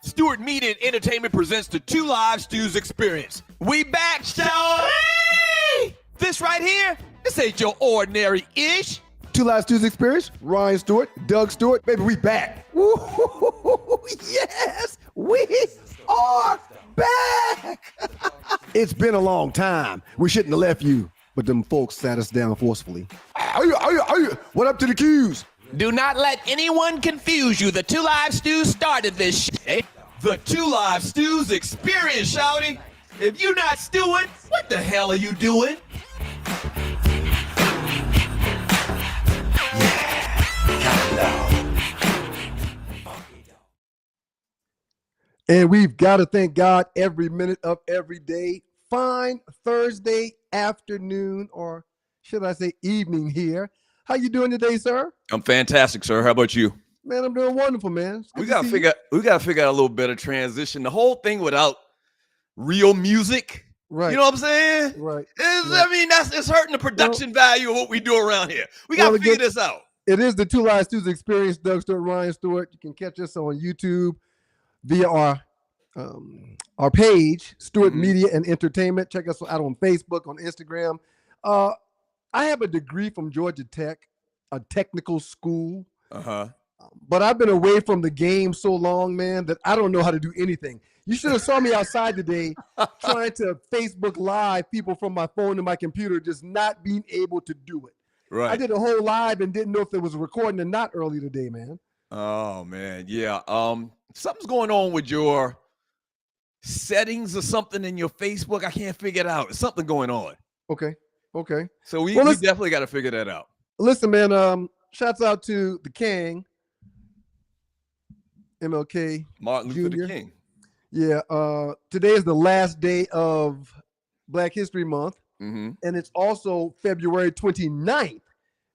Stewart Media and Entertainment presents the Two Live Stews Experience. We back, shawty! This right here, this ain't your ordinary-ish. Two Live Stews Experience, Ryan Stewart, Doug Stewart, baby, we back. Woo-hoo-hoo-hoo-hoo. Yes, we are back. It's been a long time. We shouldn't have left you, but them folks sat us down forcefully. What up to the Qs? Do not let anyone confuse you. The Two Live Stews started this shit. The Two Live Stews Experience, shawty. If you're not stewing, what the hell are you doing? And we've got to thank God every minute of every day. Fine Thursday afternoon, or should I say evening here. How you doing today, sir? I'm fantastic, sir. How about you? Man, I'm doing wonderful, man. We gotta figure out a little better transition. The whole thing without real music, right? You know what I'm saying? Right. I mean, it's hurting the production value of what we do around here. We gotta figure this out. It is the Two Live Stews Experience. Doug Stewart, Ryan Stewart. You can catch us on YouTube via our page, Stewart Media and Entertainment. Check us out on Facebook, on Instagram. I have a degree from Georgia Tech, a technical school. But I've been away from the game so long, man, that I don't know how to do anything. You should have saw me outside today trying to Facebook Live people from my phone to my computer, just not being able to do it. Right. I did a whole live and didn't know if there was a recording or not early today, man. Oh, man. Yeah. Something's going on with your settings or something in your Facebook. I can't figure it out. There's something going on. Okay. So we definitely got to figure that out. Listen, man, shouts out to the King, MLK, Martin Luther King. Yeah, today is the last day of Black History Month, and it's also February 29th,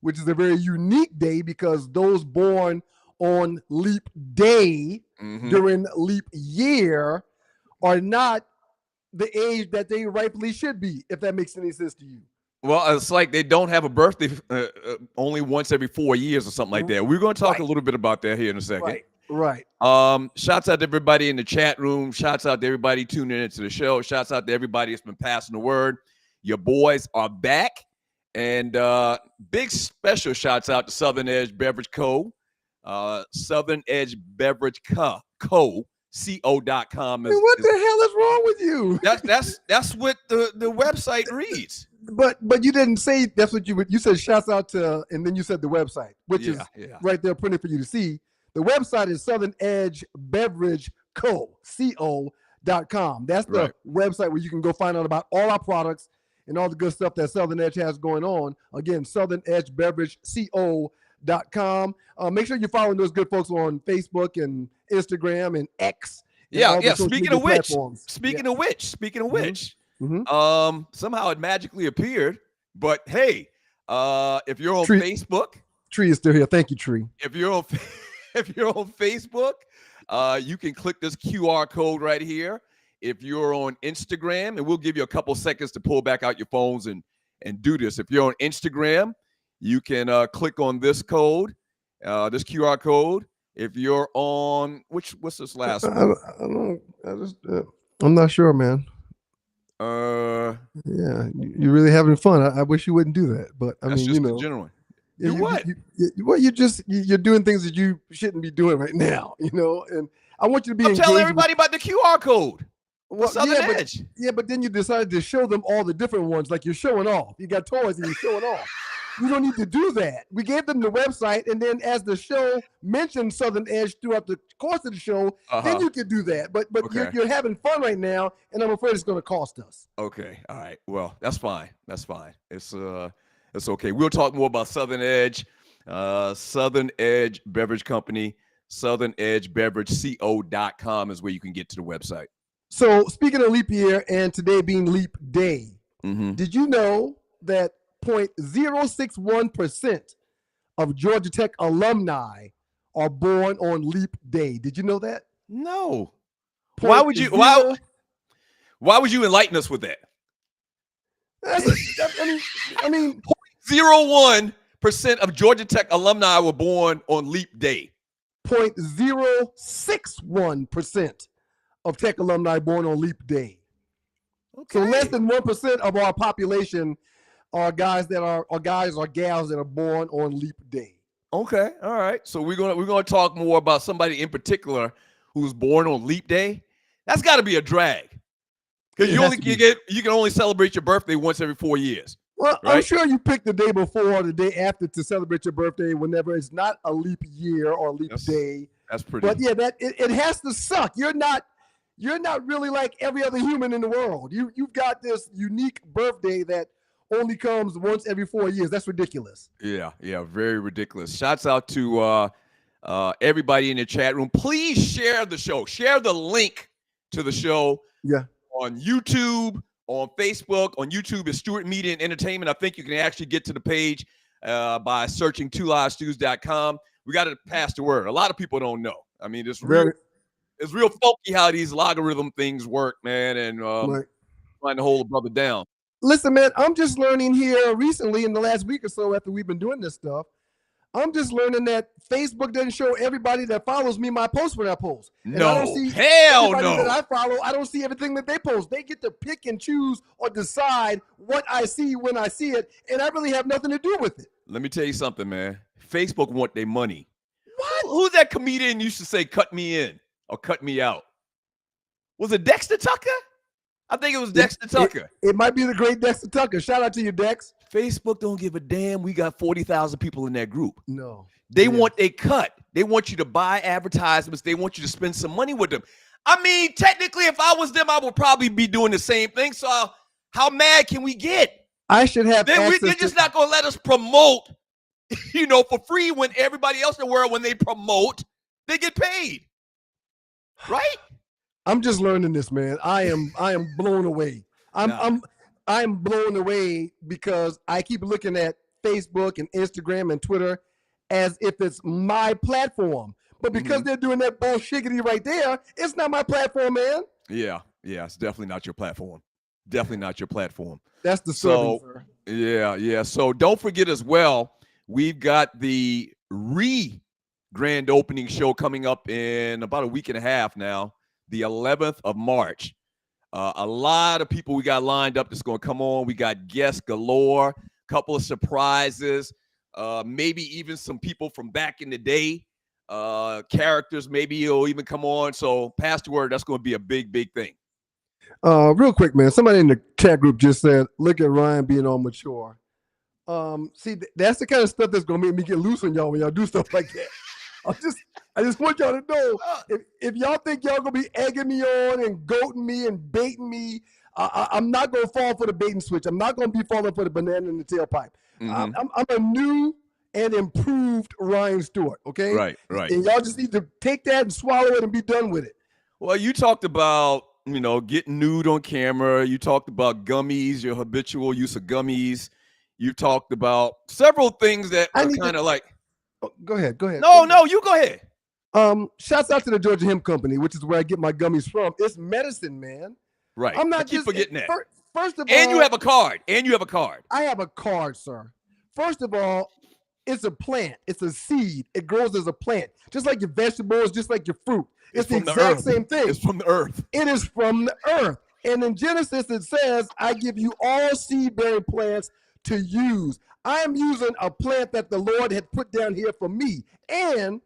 which is a very unique day because those born on leap day during leap year are not the age that they rightfully should be, if that makes any sense to you. Well, it's like they don't have a birthday only once every 4 years or something like that. We're going to talk a little bit about that here in a second. Right. Shouts out to everybody in the chat room. Shouts out to everybody tuning into the show. Shouts out to everybody that's been passing the word. Your boys are back. And big special shouts out to Southern Edge Beverage Co. Southern Edge Beverage Co. CO.com. What the hell is wrong with you? That's what the website reads. But you didn't say that's what you said. Shouts out to, and then you said the website, which is right there printed for you to see. The website is Southern Edge Beverage Co. southernedge.com. That's the website where you can go find out about all our products and all the good stuff that Southern Edge has going on. Again, southernedgebeverageco.com. Make sure you're following those good folks on Facebook and Instagram and X. Yeah. Speaking of which, somehow it magically appeared. But hey, if you're on Facebook, Tree is still here. Thank you, Tree. If you're on Facebook, you can click this QR code right here. If you're on Instagram, and we'll give you a couple seconds to pull back out your phones and do this. If you're on Instagram, you can click on this code, this QR code. If you're on what's this last one? I'm not sure, man. Yeah, you're really having fun. I wish you wouldn't do that, but I mean, just the general. You're doing things that you shouldn't be doing right now, and I want you to be engaged. Tell everybody about the QR code. Well, but then you decided to show them all the different ones, like you're showing off. You got toys and you're showing off. You don't need to do that. We gave them the website, and then as the show mentioned Southern Edge throughout the course of the show, then you can do that. But you're having fun right now, and I'm afraid it's going to cost us. Okay, all right. Well, that's fine. It's okay. We'll talk more about Southern Edge, Southern Edge Beverage Company, southernedgebeverageco.com is where you can get to the website. So speaking of leap year and today being leap day, did you know that 0.061% of Georgia Tech alumni are born on leap day? Did you know that? No. Why would you enlighten us with that? I mean 0.01% of Georgia Tech alumni were born on leap day. 0.061% of Tech alumni born on leap day. Okay. So less than 1% of our population are guys or gals that are born on leap day. Okay, all right. So we're gonna talk more about somebody in particular who's born on leap day. That's got to be a drag, because you can only celebrate your birthday once every 4 years. Well, right? I'm sure you pick the day before or the day after to celebrate your birthday whenever it's not a leap year or leap day. That's pretty. But yeah, it has to suck. You're not really like every other human in the world. You've got this unique birthday that only comes once every 4 years. That's ridiculous. Yeah, very ridiculous. Shouts out to everybody in the chat room. Please share the show. Share the link to the show. Yeah. On YouTube, on Facebook. On YouTube is Stewart Media and Entertainment. I think you can actually get to the page by searching 2livestews.com. We got to pass the word. A lot of people don't know. I mean, it's real funky how these logarithm things work, man, and trying to hold a brother down. Listen, man, I'm just learning here recently in the last week or so after we've been doing this stuff. I'm just learning that Facebook doesn't show everybody that follows me my post when I post. No, I don't see hell no. That I follow, I don't see everything that they post. They get to pick and choose or decide what I see when I see it, and I really have nothing to do with it. Let me tell you something, man. Facebook want their money. What? Who's that comedian used to say, "Cut me in" or "Cut me out"? Was it Dexter Tucker? I think it was Dexter Tucker. It might be the great Dexter Tucker. Shout out to you, Dex. Facebook don't give a damn. We got 40,000 people in that group. No. They want a cut. They want you to buy advertisements. They want you to spend some money with them. I mean, technically, if I was them, I would probably be doing the same thing. So how mad can we get? I should have They're just not going to let us promote, for free when everybody else in the world, when they promote, they get paid. Right? I'm just learning this, man. I am blown away. I'm blown away because I keep looking at Facebook and Instagram and Twitter as if it's my platform. But because they're doing that bullshiggity right there, it's not my platform, man. Yeah, it's definitely not your platform. Definitely not your platform. That's disturbing, sir. Yeah. So don't forget as well, we've got the grand opening show coming up in about a week and a half now. The 11th of March. A lot of people we got lined up that's going to come on. We got guests galore, couple of surprises, maybe even some people from back in the day, characters maybe will even come on. So pass the word. That's going to be a big, big thing. Real quick, man. Somebody in the chat group just said, look at Ryan being all mature. See, that's the kind of stuff that's going to make me get loose on y'all when y'all do stuff like that. I just want y'all to know, Uh, if y'all think y'all gonna be egging me on and goating me and baiting me, I'm not gonna fall for the bait and switch. I'm not gonna be falling for the banana in the tailpipe. mhm. I'm a new and improved Ryan Stewart. Okay, Right. and y'all just need to take that and swallow it and be done with it. Well, you talked about, getting nude on camera. You talked about gummies, your habitual use of gummies. You talked about several things that I are need kind to of like, go ahead. no, you go ahead. Shouts out to the Georgia Hemp Company, which is where I get my gummies from. It's medicine, man. Right. I'm I not keep just forgetting that. first of And all, you have a card. I have a card, sir. First of all, it's a plant. It's a seed. It grows as a plant, just like your vegetables, just like your fruit. It's the from the exact earth. same thing. It's from the earth. It is from the earth. And in Genesis, it says, I give you all seed-bearing plants to use. I am using a plant that the Lord had put down here for me. And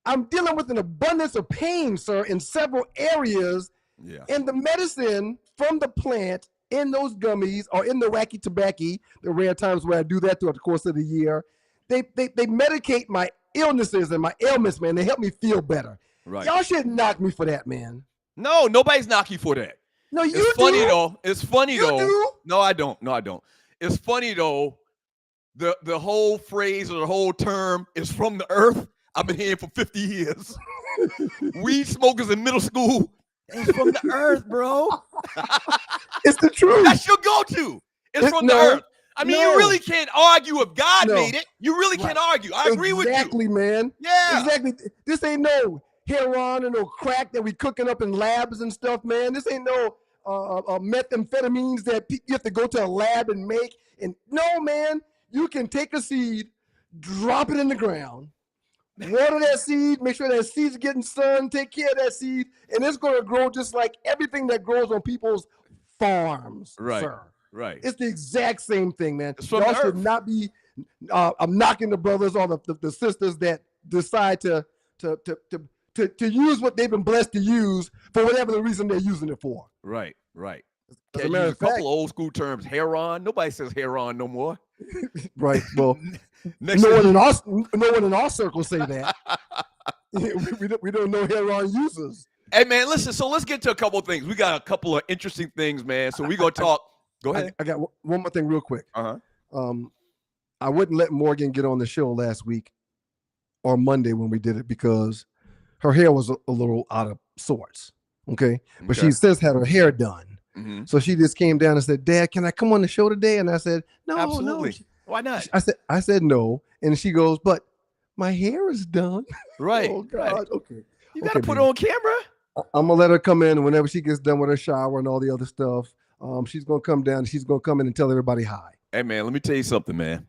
I'm dealing with an abundance of pain, sir, in several areas. Yeah. And the medicine from the plant in those gummies or in the wacky tobacco, the rare times where I do that throughout the course of the year, they medicate my illnesses and my ailments, man. They help me feel better. Right. Y'all shouldn't knock me for that, man. No, nobody's knocking you for that. No, you It's funny do. though. It's funny You though. do. No, I don't. It's funny though. The whole phrase or the whole term is from the earth. I've been hearing for 50 years. Weed smokers in middle school. It's from the earth, bro. It's the truth. That's your go-to. It's from the earth. I mean, you really can't argue if God made it. You really can't argue. I agree with you. Exactly, man. Yeah. Exactly. This ain't no heroin and no crack that we cooking up in labs and stuff, man. This ain't no methamphetamines that you have to go to a lab and make. And no, man, you can take a seed, drop it in the ground, water that seed, make sure that seed's getting sun, take care of that seed, and it's going to grow just like everything that grows on people's farms, sir. Right. It's the exact same thing, man. Y'all should not be I'm knocking the brothers or the sisters that decide to use what they've been blessed to use for whatever the reason they're using it for. Right. As Can't use a couple of old school terms. Heron. Nobody says heron no more. Right. Well, no one in our circle say that. we don't know heron users. Hey man, listen. So let's get to a couple of things. We got a couple of interesting things, man. So we gonna talk. Go ahead. I got one more thing real quick. Uh-huh. I wouldn't let Morgan get on the show last week or Monday when we did it because her hair was a little out of sorts. Okay. But she since had her hair done. Mm-hmm. So she just came down and said, Dad, can I come on the show today? And I said, no, absolutely. No. Why not? I said no. And she goes, but my hair is done. Right. Oh, God. Right. Okay. You got to put it on camera. I'm going to let her come in whenever she gets done with her shower and all the other stuff. She's going to come down. She's going to come in and tell everybody hi. Hey, man, let me tell you something, man.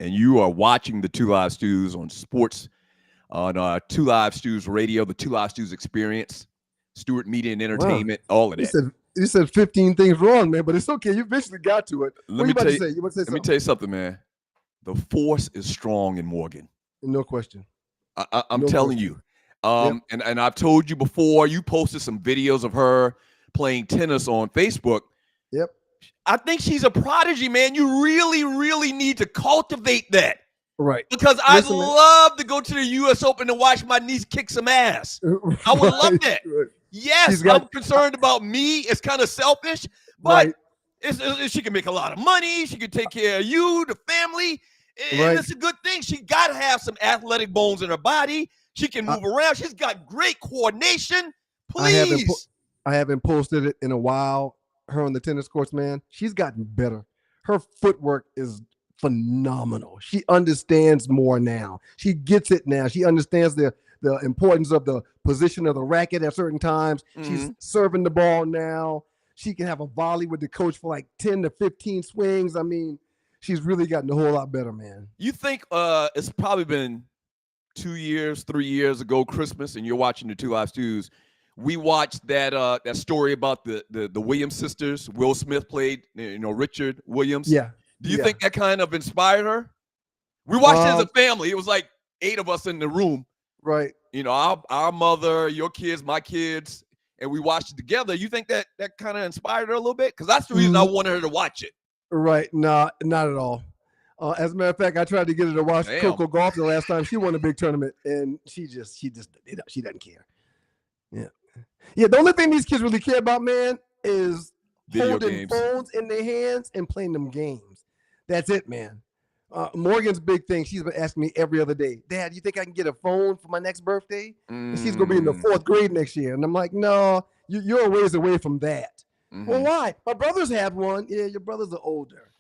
And you are watching the Two Live Stews on sports, on Two Live Stews Radio, the Two Live Stews Experience, Stewart Media and Entertainment, all of that. You said 15 things wrong, man, but it's okay. You eventually got to it. Let me tell you something, man. The force is strong in Morgan. No question. I'm telling you. And I've told you before, you posted some videos of her playing tennis on Facebook. Yep. I think she's a prodigy, man. You really, really need to cultivate that. Right. Because I'd love to go to the U.S. Open and watch my niece kick some ass. I would love that. Right. Yes, I'm concerned about me. It's kind of selfish, but she can make a lot of money. She can take care of you, the family. And it's a good thing. She got to have some athletic bones in her body. She can move around. She's got great coordination. Please. I haven't posted it in a while. Her on the tennis courts, man. She's gotten better. Her footwork is phenomenal. She understands more now. She gets it now. She understands the importance of the position of the racket at certain times. Mm-hmm. She's serving the ball now. She can have a volley with the coach for like 10 to 15 swings. I mean, she's really gotten a whole lot better, man. You think it's probably been 2 years, 3 years ago, Christmas, and you're watching the Two Live Stews. We watched that story about the Williams sisters. Will Smith played, Richard Williams. Yeah. Do you think that kind of inspired her? We watched it as a family. It was like 8 of us in the room. Right. Our mother, your kids, my kids, and we watched it together. You think that kind of inspired her a little bit? Because that's the reason I wanted her to watch it. Right. No, not at all. As a matter of fact, I tried to get her to watch Damn. Coco Golf the last time she won a big tournament, and she doesn't care. Yeah. The only thing these kids really care about, man, is Video holding games. phones in their hands and playing them games. That's it, man. Morgan's big thing. She's been asking me every other day, Dad, you think I can get a phone for my next birthday? And she's gonna be in the 4th grade next year, and I'm like, no, you're a ways away from that. Well, why? My brothers have one. Yeah, your brothers are older.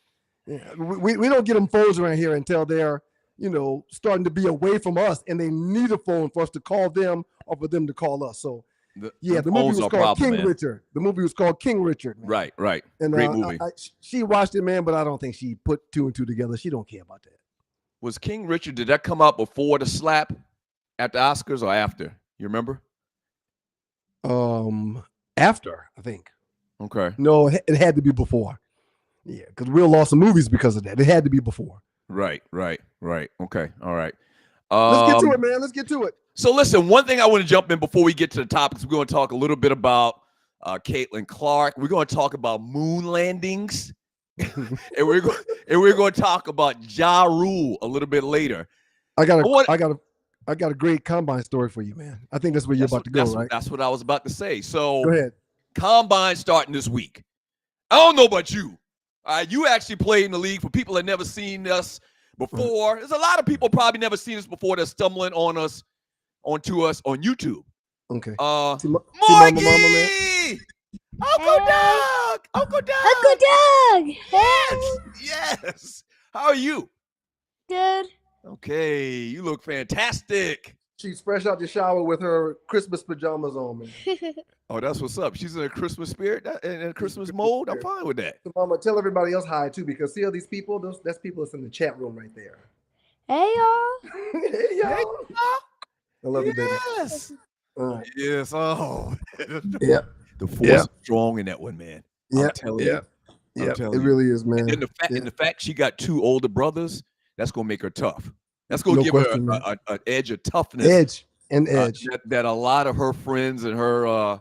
Yeah, we don't get them phones around here until they're, starting to be away from us, and they need a phone for us to call them or for them to call us. So, the movie was called King Richard. The movie was called King Richard. Man. Right. And, great movie. She watched it, man, but I don't think she put 2 and 2 together. She don't care about that. Was King Richard, did that come out before the slap at the Oscars or after? You remember? After, I think. Okay. No, it had to be before. Yeah, because we lost some movies because of that. It had to be before. Right. Okay. All right. Let's get to it, man. Let's get to it. So listen, one thing I want to jump in before we get to the topics, we're going to talk a little bit about Caitlyn Clark. We're going to talk about moon landings. and we're going to talk about Ja Rule a little bit later. I got a great combine story for you, man. I think that's where you're about to go, right? That's what I was about to say. So go ahead. Combine starting this week. I don't know about you. You actually played in the league. For people that never seen us before, there's a lot of people probably never seen us before that's stumbling onto us on YouTube. Okay. Morgie! Uncle Doug! Yes! How are you? Good. Okay, you look fantastic. She's fresh out the shower with her Christmas pajamas on, man. Oh, that's what's up. She's in a Christmas spirit, in a Christmas mode. I'm fine with that. So, Mama, tell everybody else hi, too, because see all these people? That's people that's in the chat room right there. Hey, y'all. Hey, y'all. I love you, baby. Yes. Right. Yes. Oh. Yeah. The force is strong in that one, man. Yeah. I'm telling you. Yeah. It really is, man. And the fact she got 2 older brothers, that's gonna make her tough. That's gonna give her an edge of toughness. Edge. That a lot of her friends and her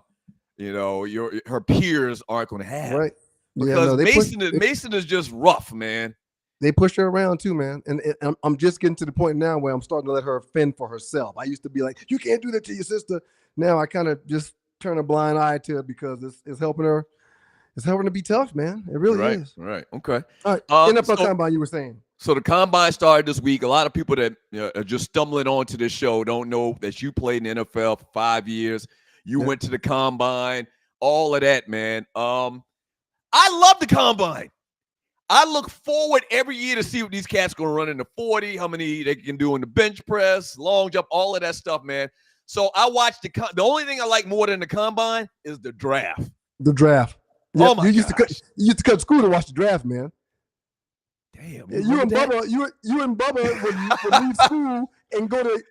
her peers aren't gonna have. Right. Because Mason is just rough, man. They push her around too, man. And I'm just getting to the point now where I'm starting to let her fend for herself. I used to be like, you can't do that to your sister. Now I kind of just turn a blind eye to it because it's helping her. It's helping her be tough, man. It really is. Right. Okay. All right. NFL Combine, you were saying. So the Combine started this week. A lot of people that are just stumbling onto this show don't know that you played in the NFL for 5 years. You went to the Combine, all of that, man. I love the Combine. I look forward every year to see what these cats going to run in the 40, how many they can do in the bench press, long jump, all of that stuff, man. So I watched the only thing I like more than the Combine is the draft. The draft. Oh my you used to cut school to watch the draft, man. Damn. You and Bubba would leave school and go to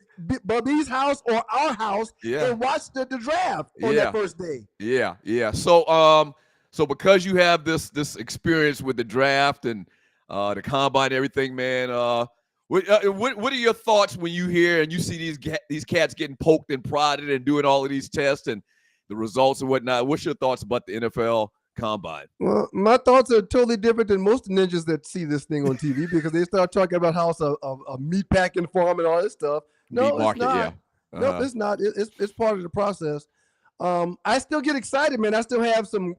Bubby's house or our house and watch the draft on that first day. Yeah. So because you have this experience with the draft and the Combine and everything, man, what are your thoughts when you hear and you see these cats getting poked and prodded and doing all of these tests and the results and whatnot? What's your thoughts about the NFL Combine? Well, my thoughts are totally different than most ninjas that see this thing on TV because they start talking about how it's a meat packing farm and all this stuff. No, it's not. No, it's not. It's part of the process. I still get excited, man. I still have some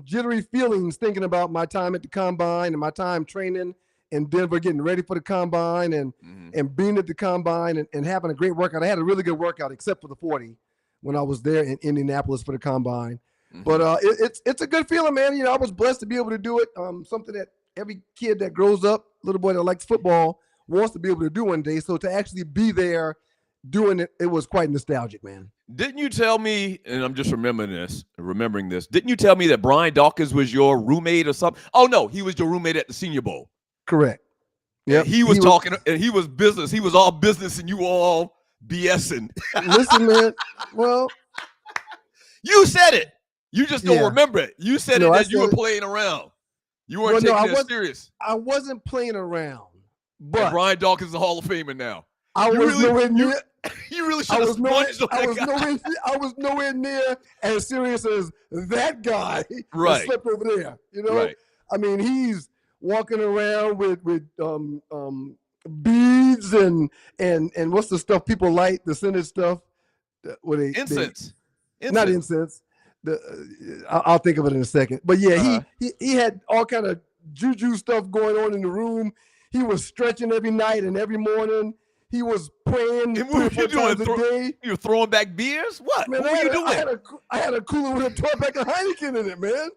jittery feelings thinking about my time at the Combine and my time training in Denver, getting ready for the Combine and being at the Combine and having a great workout. I had a really good workout except for the 40 when I was there in Indianapolis for the Combine. But it's a good feeling, man. I was blessed to be able to do it. Something that every kid that grows up, little boy that likes football, wants to be able to do one day. So to actually be there doing it, it was quite nostalgic, man. Didn't you tell me, and I'm just remembering this, didn't you tell me that Brian Dawkins was your roommate or something? Oh, no, he was your roommate at the Senior Bowl. Correct. Yeah, he was talking, and he was business. He was all business, and you were all BSing. Listen, man, well. You said it. You just don't remember it. You said it that you were playing around. You weren't taking it serious. I wasn't playing around. But and Brian Dawkins is a Hall of Famer now. I was nowhere near. You really should have sponged on that guy. I was nowhere near as serious as that guy. Right. Slept over there. Right. I mean, he's walking around with beads and what's the stuff people light, the scented stuff? What Incense. Not incense. I'll think of it in a second. But yeah, he had all kind of juju stuff going on in the room. He was stretching every night and every morning. He was praying 3 or 4 times a day. You were throwing back beers? What? Man, What were you doing? I had a cooler with a 12-pack of Heineken in it, man.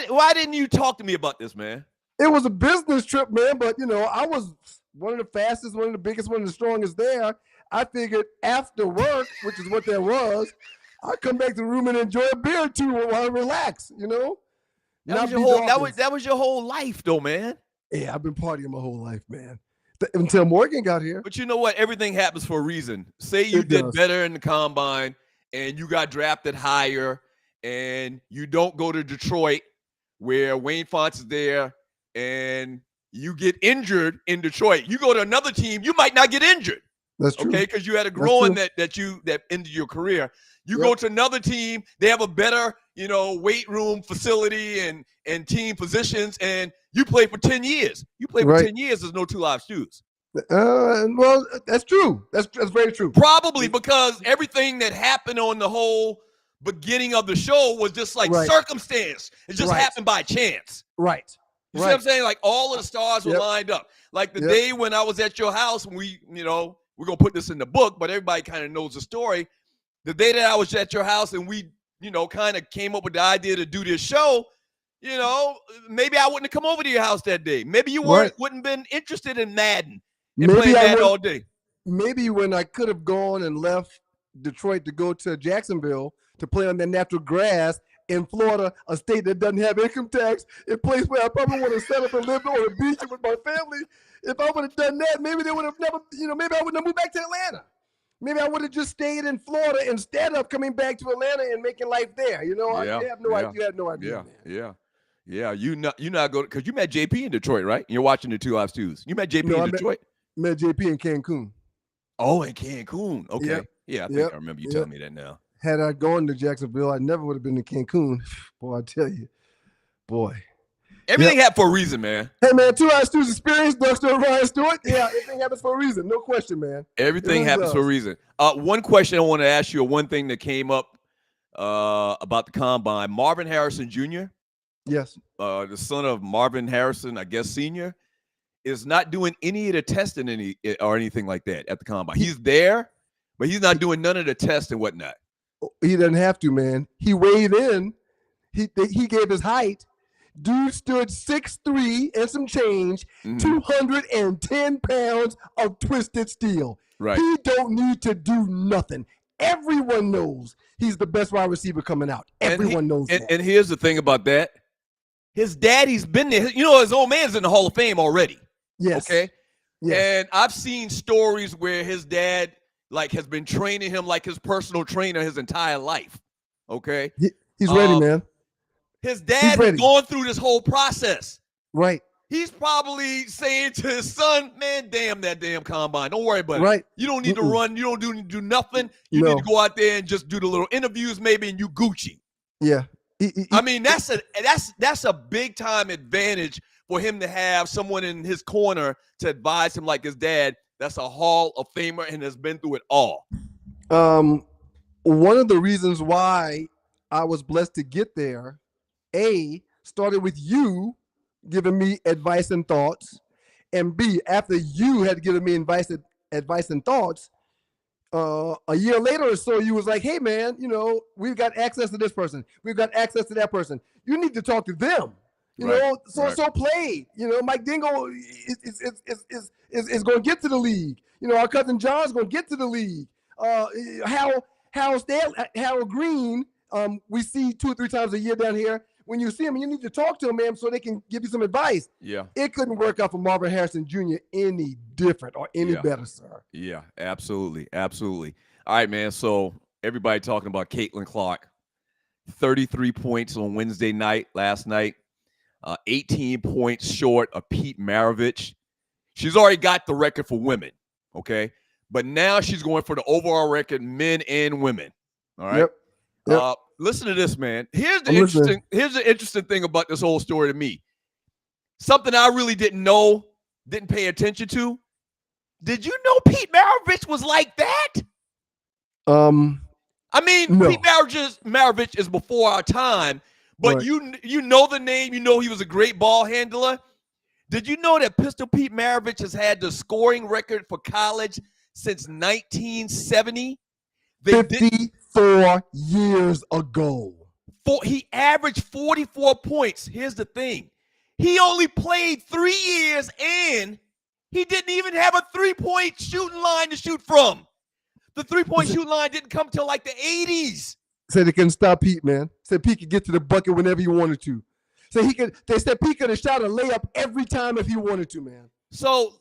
Why didn't you talk to me about this, man? It was a business trip, man. But I was one of the fastest, one of the biggest, one of the strongest there. I figured after work, which is what that was, I'd come back to the room and enjoy a beer or two while I relax, That was your whole life, though, man. Yeah, I've been partying my whole life, man. Until Morgan got here. But you know what? Everything happens for a reason. Say you did better in the combine and you got drafted higher and you don't go to Detroit where Wayne Fontes is there and you get injured in Detroit. You go to another team, you might not get injured. That's true. Okay, because you had a growing that ended your career. You go to another team, they have a better, weight room facility and team positions, and you play for 10 years. You play for 10 years, there's no two live shoes. Well, that's true. That's very true. Probably because everything that happened on the whole beginning of the show was just like circumstance. It just happened by chance. Right. You see what I'm saying? Like all of the stars were lined up. Like the day when I was at your house, and we're going to put this in the book, but everybody kind of knows the story. The day that I was at your house and we, kind of came up with the idea to do this show, maybe I wouldn't have come over to your house that day. Maybe you wouldn't have been interested in Madden and playing Madden all day. Maybe when I could have gone and left Detroit to go to Jacksonville to play on the natural grass in Florida, a state that doesn't have income tax, a place where I probably want to set up and live on a beach with my family. If I would have done that, maybe they would have never, maybe I wouldn't have moved back to Atlanta. Maybe I would have just stayed in Florida instead of coming back to Atlanta and making life there. I have no idea. You had no idea. Yeah. You not go because you met JP in Detroit, right? You're watching the 2 Live Stews. You met JP in Detroit. Met JP in Cancun. Oh, in Cancun. Okay. Yeah, I think I remember you telling me that now. Had I gone to Jacksonville, I never would have been to Cancun. Boy, I tell you, Everything happened for a reason, man. Hey, man, 2 Live Stews experience, Dr. Ryan Stewart. Yeah, everything happens for a reason. No question, man. Everything happens for a reason. One question I want to ask you, one thing that came up about the combine, Marvin Harrison Jr., yes, the son of Marvin Harrison, I guess, Sr., is not doing any of the testing or anything like that at the combine. He's there, but he's not doing none of the tests and whatnot. He doesn't have to, man. He weighed in. He gave his height. Dude stood 6'3" and some change, 210 pounds of twisted steel. Right. He don't need to do nothing. Everyone knows he's the best wide receiver coming out. Everyone knows that. And here's the thing about that. His daddy's been there. His old man's in the Hall of Fame already. Yes. Okay? Yes. And I've seen stories where his dad, has been training him like his personal trainer his entire life. Okay? He's ready, man. His dad is going through this whole process. Right. He's probably saying to his son, man, damn that damn combine. Don't worry about it. Right. You don't need to run. You don't do nothing. You need to go out there and just do the little interviews maybe and you Gucci. Yeah. I mean, that's a big time advantage for him to have someone in his corner to advise him like his dad. That's a Hall of Famer and has been through it all. One of the reasons why I was blessed to get there, started with you giving me advice and thoughts, and B, after you had given me advice and thoughts, a year later or so, you was like, hey, man, we've got access to this person. We've got access to that person. You need to talk to them. So played. Mike Dingle is going to get to the league. Our cousin John's going to get to the league. Harold Green, we see 2 or 3 times a year down here. When you see him, you need to talk to him, man, so they can give you some advice. Yeah. It couldn't work out for Marvin Harrison Jr. any different or any better, sir. Yeah, absolutely. Absolutely. All right, man. So everybody talking about Caitlyn Clark. 33 points on Wednesday night, last night. 18 points short of Pete Maravich. She's already got the record for women, okay? But now she's going for the overall record, men and women. All right. Yep. listen to this, man. Here's the I'm listening. interesting thing about this whole story to me. Something I really didn't know, didn't pay attention to. Did you know Pete Maravich was like that? I mean, No. Pete Maravich is before our time, but Right. you know the name. You know he was a great ball handler. Did you know that Pistol Pete Maravich has had the scoring record for college since 1970? 54 years ago. He averaged 44 points. Here's the thing. He only played 3 years, and he didn't even have a three-point shooting line to shoot from. The three-point shooting line didn't come till like the 80s. Said they couldn't stop Pete, man. Said Pete could get to the bucket whenever he wanted to. They said Pete could have shot a layup every time if he wanted to, man. So,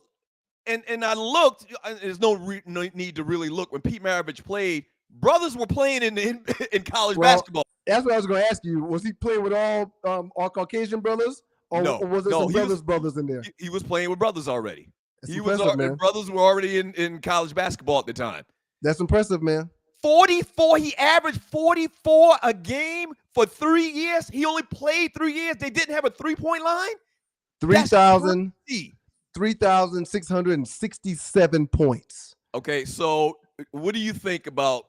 and I looked. There's no need to really look. When Pete Maravich played, brothers were playing in college basketball. That's what I was going to ask you. Was he playing with all Caucasian brothers, or was there some brothers in there? He was playing with brothers already. That's impressive, man. Brothers were already in college basketball at the time. That's impressive, man. 44. He averaged 44 a game for 3 years. He only played 3 years. They didn't have a three-point line. 3,667 points. Okay, so what do you think about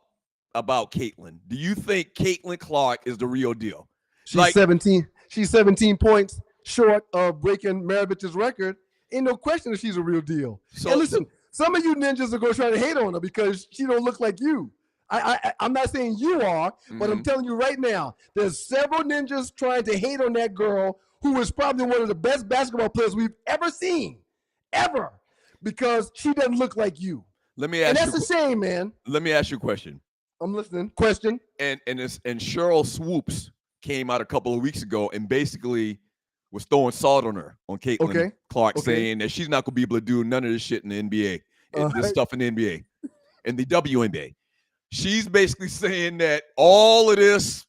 Caitlyn? Do you think Caitlyn Clark is the real deal? She's 17. She's 17 points short of breaking Maravich's record. Ain't no question that she's a real deal. So, and listen, some of you ninjas are going to try to hate on her because she don't look like you. I'm not saying you are, but I'm telling you right now, there's several ninjas trying to hate on that girl who is probably one of the best basketball players we've ever seen, ever, because she doesn't look like you. Let me ask and that's a shame, man. Let me ask you a question. I'm listening. Question. And Cheryl Swoops came out a couple of weeks ago and basically was throwing salt on her, on Caitlyn Clark, saying that she's not going to be able to do none of this shit in the NBA, this stuff in the NBA, and the WNBA. She's basically saying that all of these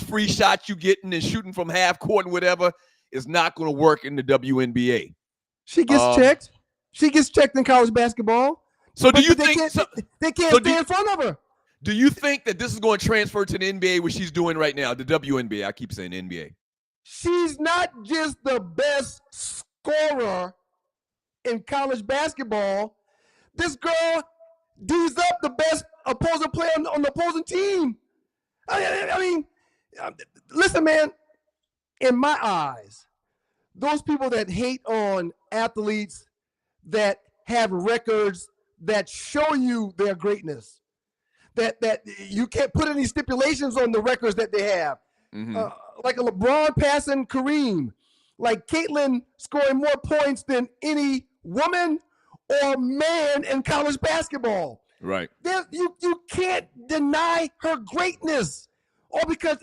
free shots you getting and shooting from half court and whatever is not going to work in the WNBA. She gets checked. She gets checked in college basketball. So do you they think they can't stay in front of her? Do you think that this is going to transfer to the NBA, what she's doing right now, the WNBA? I keep saying NBA. She's not just the best scorer in college basketball. This girl D's up the best opposing player on the opposing team. I mean, listen, man, in my eyes, those people that hate on athletes that have records that show you their greatness, that you can't put any stipulations on the records that they have. Like a LeBron passing Kareem, like Caitlyn scoring more points than any woman or man in college basketball. Right. You can't deny her greatness. All because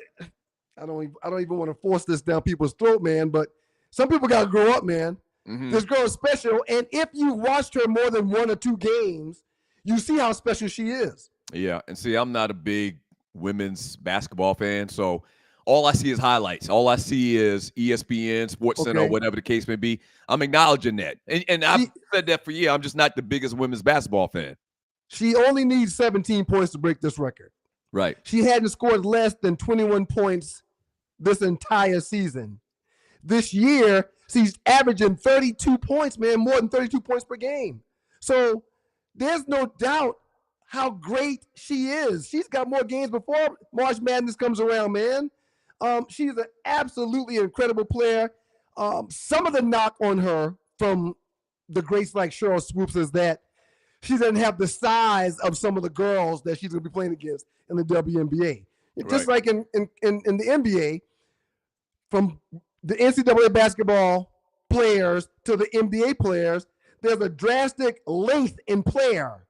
I don't even want to force this down people's throat, man, but some people gotta grow up, man. This girl is special, and if you watched her more than 1 or 2 games, you see how special she is. Yeah, and see, I'm not a big women's basketball fan, so all I see is highlights. All I see is ESPN, SportsCenter, or whatever the case may be. I'm acknowledging that. And I've said that for years. I'm just not the biggest women's basketball fan. She only needs 17 points to break this record. Right. She hadn't scored less than 21 points this entire season. This year, she's averaging 32 points, man, more than 32 points per game. So there's no doubt how great she is. She's got more games before March Madness comes around, man. She's an absolutely incredible player. Some of the knock on her from the greats like Cheryl Swoops is that she doesn't have the size of some of the girls that she's going to be playing against in the WNBA. Just like in the NBA, from the NCAA basketball players to the NBA players, there's a drastic length in player.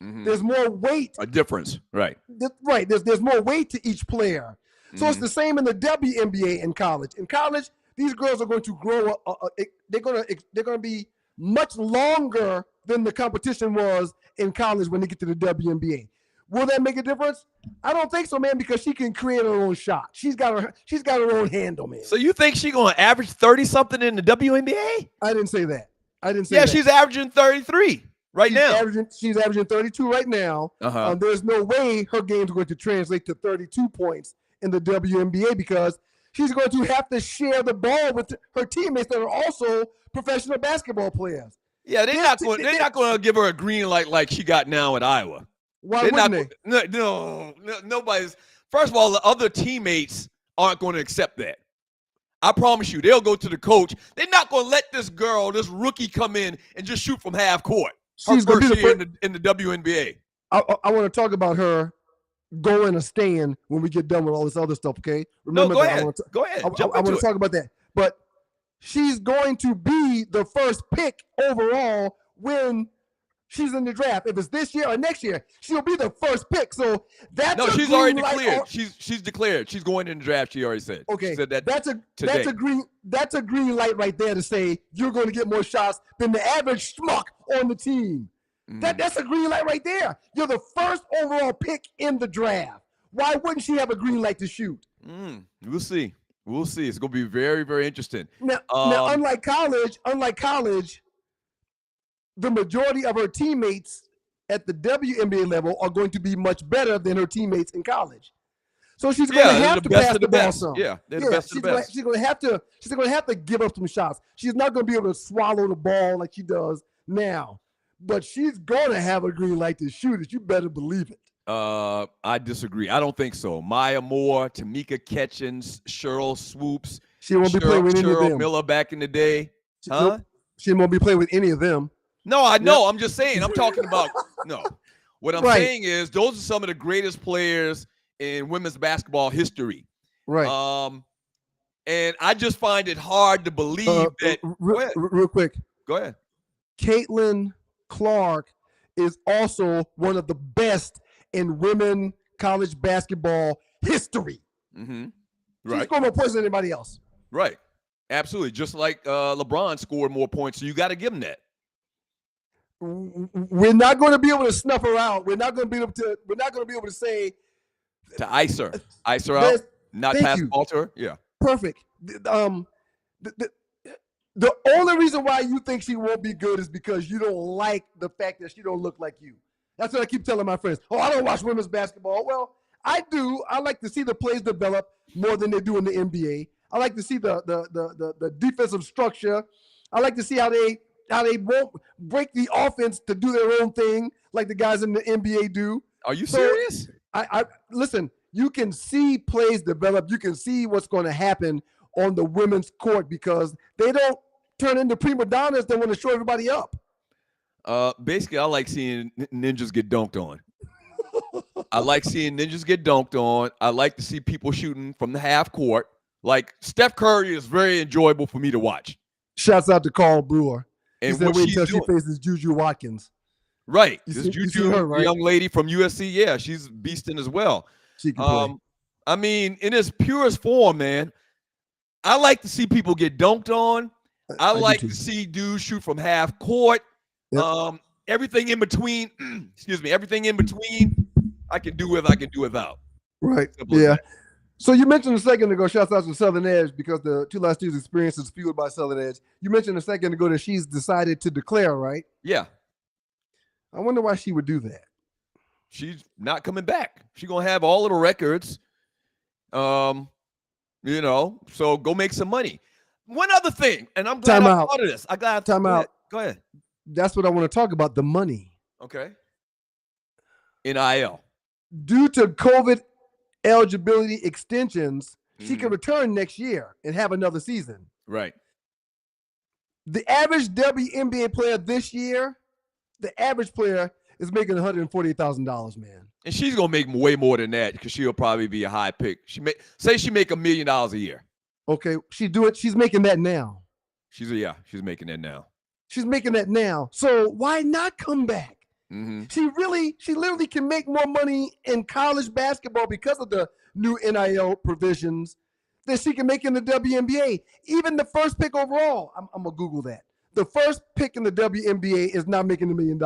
There's more weight. A difference, right. Right, there's more weight to each player. So it's the same in the WNBA in college. In college, these girls are going to grow. They're going to be much longer than the competition was in college when they get to the WNBA. Will that make a difference? I don't think so, man, because she can create her own shot. She's got her own handle, man. So you think she's going to average 30-something in the WNBA? I didn't say that. Yeah, she's averaging 33 now. She's averaging 32 right now. There's no way her game's going to translate to 32 points in the WNBA because she's going to have to share the ball with her teammates that are also professional basketball players. Yeah, they're not going to give her a green light like she got now at Iowa. Why wouldn't they? No, nobody's. First of all, the other teammates aren't going to accept that. I promise you, they'll go to the coach. They're not going to let this rookie, come in and just shoot from half court. She's going to be in the WNBA. I want to talk about her going or staying when we get done with all this other stuff, okay? Remember, go ahead. Go ahead. I want to talk about that. But she's going to be the first pick overall when she's in the draft. If it's this year or next year, she'll be the first pick. So that's she's already declared. She's declared. She's going in the draft. She already said. Okay, she said that that's a green light right there to say you're going to get more shots than the average schmuck on the team. That's a green light right there. You're the first overall pick in the draft. Why wouldn't she have a green light to shoot? We'll see. We'll see. It's going to be very, very interesting. Now, unlike college, the majority of her teammates at the WNBA level are going to be much better than her teammates in college. So she's going to have to pass the ball some. Yeah, they're the best of the best. She's going to have to give up some shots. She's not going to be able to swallow the ball like she does now. But she's going to have a green light to shoot it. You better believe it. I disagree. I don't think so. Maya Moore, Tamika Catchings, Cheryl Swoops. She won't be playing with any of them. Cheryl Miller back in the day. She won't be playing with any of them. No, I know. I'm just saying. I'm talking about no. What I'm saying is those are some of the greatest players in women's basketball history. Right. And I just find it hard to believe that. Real quick. Go ahead. Caitlyn Clark is also one of the best in women college basketball history. Mm-hmm. Right. She's scored more points than anybody else. Right. Absolutely. Just like LeBron scored more points, so you got to give him that. We're not going to be able to snuff her out. We're not going to be able to say to ice her out, not pass the ball to her. Yeah. Perfect. The only reason why you think she won't be good is because you don't like the fact that she don't look like you. That's what I keep telling my friends. Oh, I don't watch women's basketball. Well, I do. I like to see the plays develop more than they do in the NBA. I like to see the defensive structure. I like to see how they won't break the offense to do their own thing like the guys in the NBA do. Are you serious? I listen. You can see plays develop. You can see what's going to happen on the women's court because they don't turn into prima donnas that want to show everybody up. Basically, I like seeing ninjas get dunked on. I like seeing ninjas get dunked on. I like to see people shooting from the half court. Like Steph Curry is very enjoyable for me to watch. Shouts out to Carl Brewer. And what wait until she faces Juju Watkins. Right. This Juju, her, right? Young lady from USC. Yeah, she's beasting as well. She can play. I mean, in its purest form, man, I like to see people get dunked on. I like to see dudes shoot from half court. Yep. Everything in between, everything in between, I can do with, I can do without. Right. Yeah. So you mentioned a second ago, shouts out to Southern Edge because the Two Last Dudes experience is fueled by Southern Edge. You mentioned a second ago that she's decided to declare, right? Yeah. I wonder why she would do that. She's not coming back. She's going to have all of the records. So go make some money. One other thing, and I'm glad I thought of this. I got time out. Go ahead. That's what I want to talk about, the money. Okay. NIL. Due to COVID eligibility extensions, she can return next year and have another season. Right. The average WNBA player this year, the average player is making $148,000, man. And she's gonna make way more than that because she'll probably be a high pick. She make $1 million a year. Okay, she's making that now. She's making that now. She's making that now. So why not come back? Mm-hmm. She literally can make more money in college basketball because of the new NIL provisions that she can make in the WNBA. Even the first pick overall, I'm gonna Google that. The first pick in the WNBA is not making $1 million.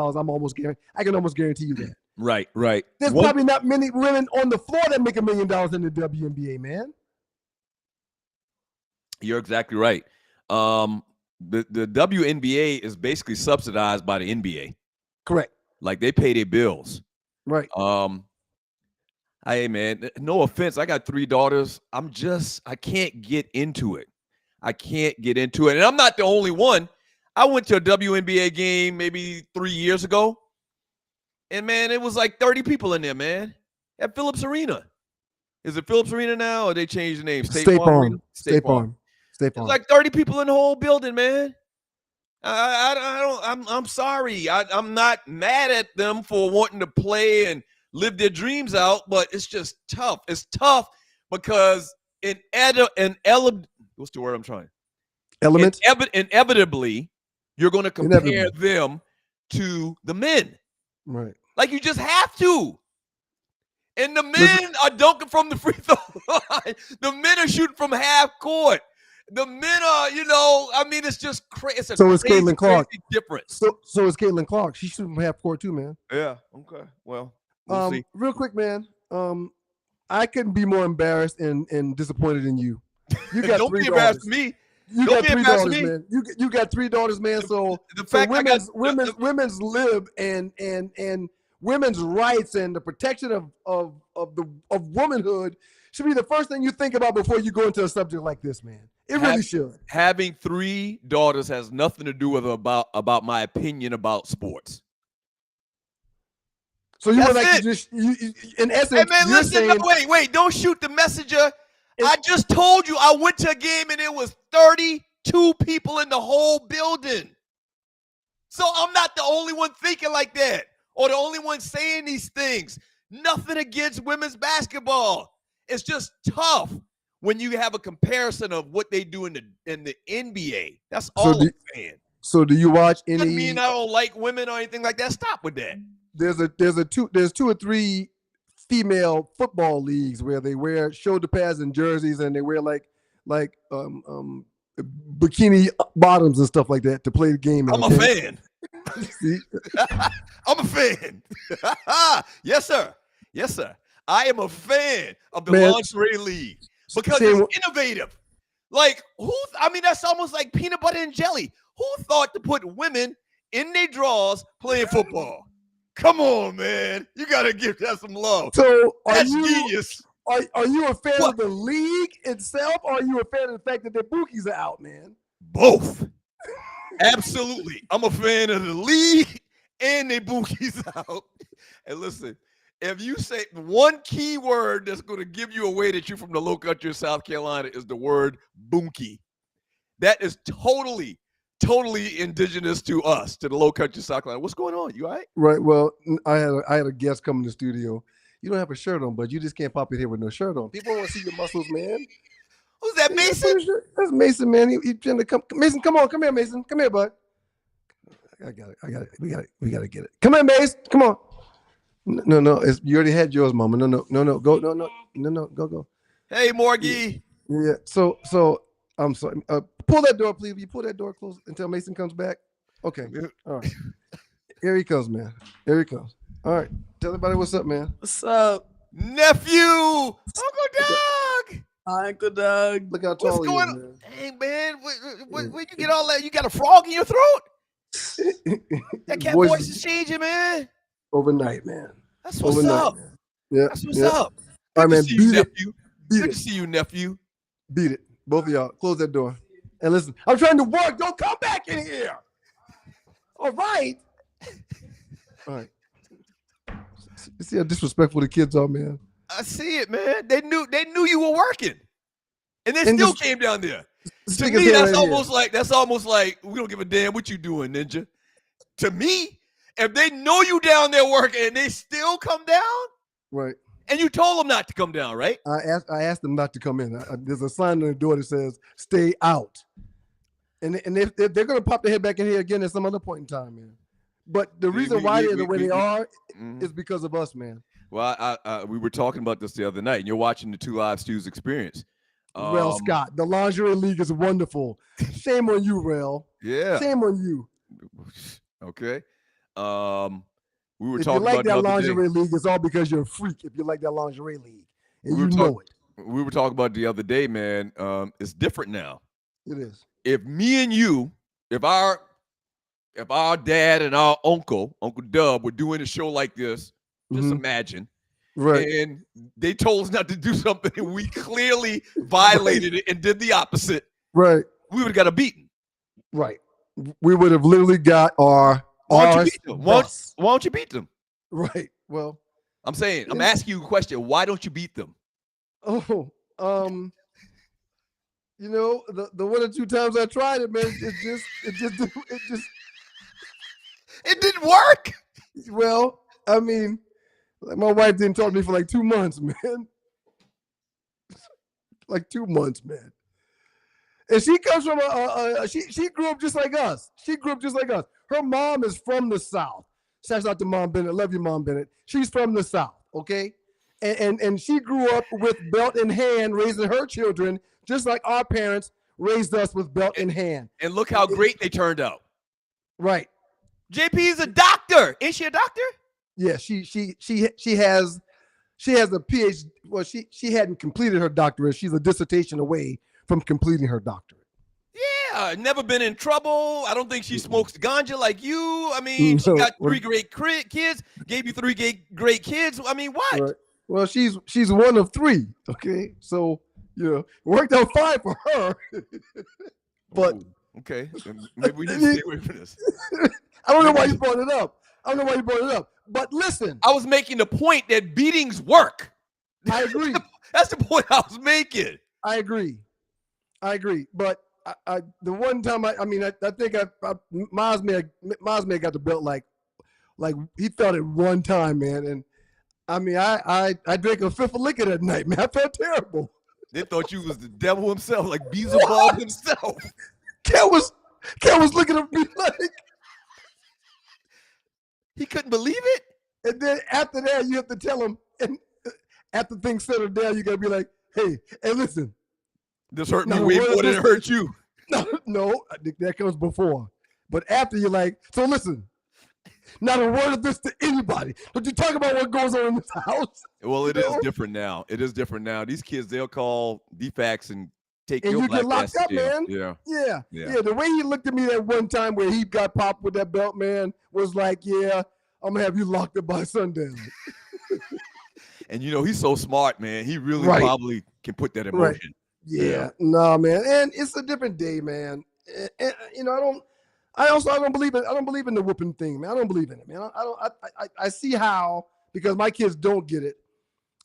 I can almost guarantee you that. Right. There's probably not many women on the floor that make $1 million in the WNBA, man. You're exactly right. The WNBA is basically subsidized by the NBA. Correct. Like they pay their bills. Right. I Hey, man, no offense. I got 3 daughters. I can't get into it. I can't get into it. And I'm not the only one. I went to a WNBA game maybe 3 years ago. And, man, it was like 30 people in there, man, at Phillips Arena. Is it Phillips Arena now, or they changed the name? State Farm. State Farm. There's like 30 people in the whole building, man. I'm sorry. I'm not mad at them for wanting to play and live their dreams out, but it's just tough. It's tough because what's the word I'm trying? Element. Inevitably, you're going to compare them to the men. Right. Like you just have to. And the men are dunking from the free throw line. The men are shooting from half court. The men are, it's just crazy. It's Caitlyn Clark. Difference. So is Caitlyn Clark. She's shooting from half court too, man. Yeah. Okay. Well, we'll see. Real quick, man. I couldn't be more embarrassed and disappointed in you. You got Don't 3 be daughters. embarrassed to me. You Don't got be 3 embarrassed daughters, to me. man. You got 3 daughters, man. So the fact women's lib and women's rights and the protection of womanhood should be the first thing you think about before you go into a subject like this, man. It really should. Having 3 daughters has nothing to do with about my opinion about sports. So you would like to just, in essence, hey man, listen, saying, wait, don't shoot the messenger. I just told you I went to a game and it was 32 people in the whole building. So I'm not the only one thinking like that or the only one saying these things. Nothing against women's basketball. It's just tough when you have a comparison of what they do in the NBA. That's all I'm saying. So do you watch any? Doesn't mean I don't like women or anything like that. Stop with that. There's 2 or 3 female football leagues where they wear shoulder pads and jerseys and they wear like bikini bottoms and stuff like that to play the game. I'm a fan. I'm a fan. Yes, sir. Yes, sir. I am a fan of the lingerie league because it's innovative. Like that's almost like peanut butter and jelly. Who thought to put women in their drawers playing football? Come on, man. You got to give that some love. So that's genius. Are you a fan of the league itself, or are you a fan of the fact that their bookies are out, man? Both. Absolutely. I'm a fan of the league and their bookies out. And listen, if you say one key word that's going to give you away that you're from the low country of South Carolina is the word bunkie. That is totally indigenous to us, to the low country of South Carolina. What's going on? You all right? Right. Well, I had a guest come in the studio. You don't have a shirt on, but you just can't pop in here with no shirt on. People want to see your muscles, man. Who's that, Mason? That's Mason, man. He trying to come. Mason, come on. Come here, Mason. Come here, bud. I got it. We got to get it. Come here, Mason. Come on. No. You already had yours, Mama. No. Go. No. Go. Hey, Morgie. Yeah. So I'm sorry. Pull that door, please. You pull that door close until Mason comes back. Okay. All right. Here he comes, man. Here he comes. All right. Tell everybody what's up, man. What's up, nephew? Uncle Doug. Hi, Uncle Doug. Look how tall what's going he is, man. Hey, man. Where'd you get all that? You got a frog in your throat? That cat voice is changing, man. Overnight, man. That's what's up. Man. Yeah. That's what's up. All right, man. Beat you, nephew. Good to see you, nephew. Beat it. Both of y'all. Close that door. And listen, I'm trying to work. Don't come back in here. All right. All right. You see how disrespectful the kids are, man. I see it, man. They knew you were working. And they still came down there. To me, that's almost like we don't give a damn what you doing, Ninja. To me, if they know you down there working and they still come down, right? And you told them not to come down, right? I asked them not to come in. There's a sign on the door that says "Stay out," and they're going to pop their head back in here again at some other point in time, man. But the reason why they're the way they are is because of us, man. Well, we were talking about this the other night, and you're watching the 2 Live Stews experience. Rel Scott, the lingerie league is wonderful. Shame on you, Rel. Yeah. Shame on you. Okay. We were if talking you like about that lingerie league, it's all because you're a freak. If you like that lingerie league, and you know it. We were talking about the other day, man. It's different now. It is. If me and you, if our dad and our Uncle Dub, were doing a show like this, just imagine, Right. and they told us not to do something, and we clearly violated it and did the opposite, Right. we would have got a beating. Right. We would have literally got our Why don't you arse beat them? bust. Why don't you beat them? Right. Well, I'm saying, I'm Yeah. asking you a question. Why don't you beat them? oh, you know, the one or two times I tried it, man, It didn't work. well, I mean, like, my wife didn't talk to me for like 2 months, man. Like 2 months, man. And she comes from she grew up just like us. She grew up just like us. Her mom is from the South. Shouts out to Mom Bennett. Love you, Mom Bennett. She's from the South, okay? And she grew up with belt in hand, raising her children, just like our parents raised us with belt in hand. And look how great they turned out. Right. JP is a doctor. Is she a doctor? Yeah, she has a PhD. Well, she hadn't completed her doctorate. She's a dissertation away from completing her doctorate. Yeah, never been in trouble. I don't think she smokes ganja like you. I mean, she got 3 great kids, gave you 3 great kids. I mean, what? Right. Well, she's one of 3. Okay, so it worked out fine for her. But Ooh, okay, maybe we need to stay away from this. I don't know why you brought it up. But listen, I was making the point that beatings work. I agree. That's the point I was making. I agree. But I the one time I think Miles may have got the belt like he felt it one time, man. And I mean, I drank a fifth of liquor that night, man. I felt terrible. They thought you was the devil himself, like Beelzebub himself. Cat was looking at me like he couldn't believe it. And then after that, you have to tell him. And after things settle down, you gotta be like, hey, listen. This hurt me way more than it hurt you. No, I think that comes before. But after you're like, so listen, not a word of this to anybody. Don't you talk about what goes on in this house. Well, it is different now. These kids, they'll call DFACS and take and your you black get locked ass to up, jail. man. Yeah. Yeah. The way he looked at me that one time where he got popped with that belt, man, was like, yeah, I'm gonna have you locked up by sundown. And he's so smart, man. He really probably can put that in motion. Yeah. No, man. And it's a different day, man. And, I don't believe in the whooping thing, man. I don't believe in it, man. I see how, because my kids don't get it.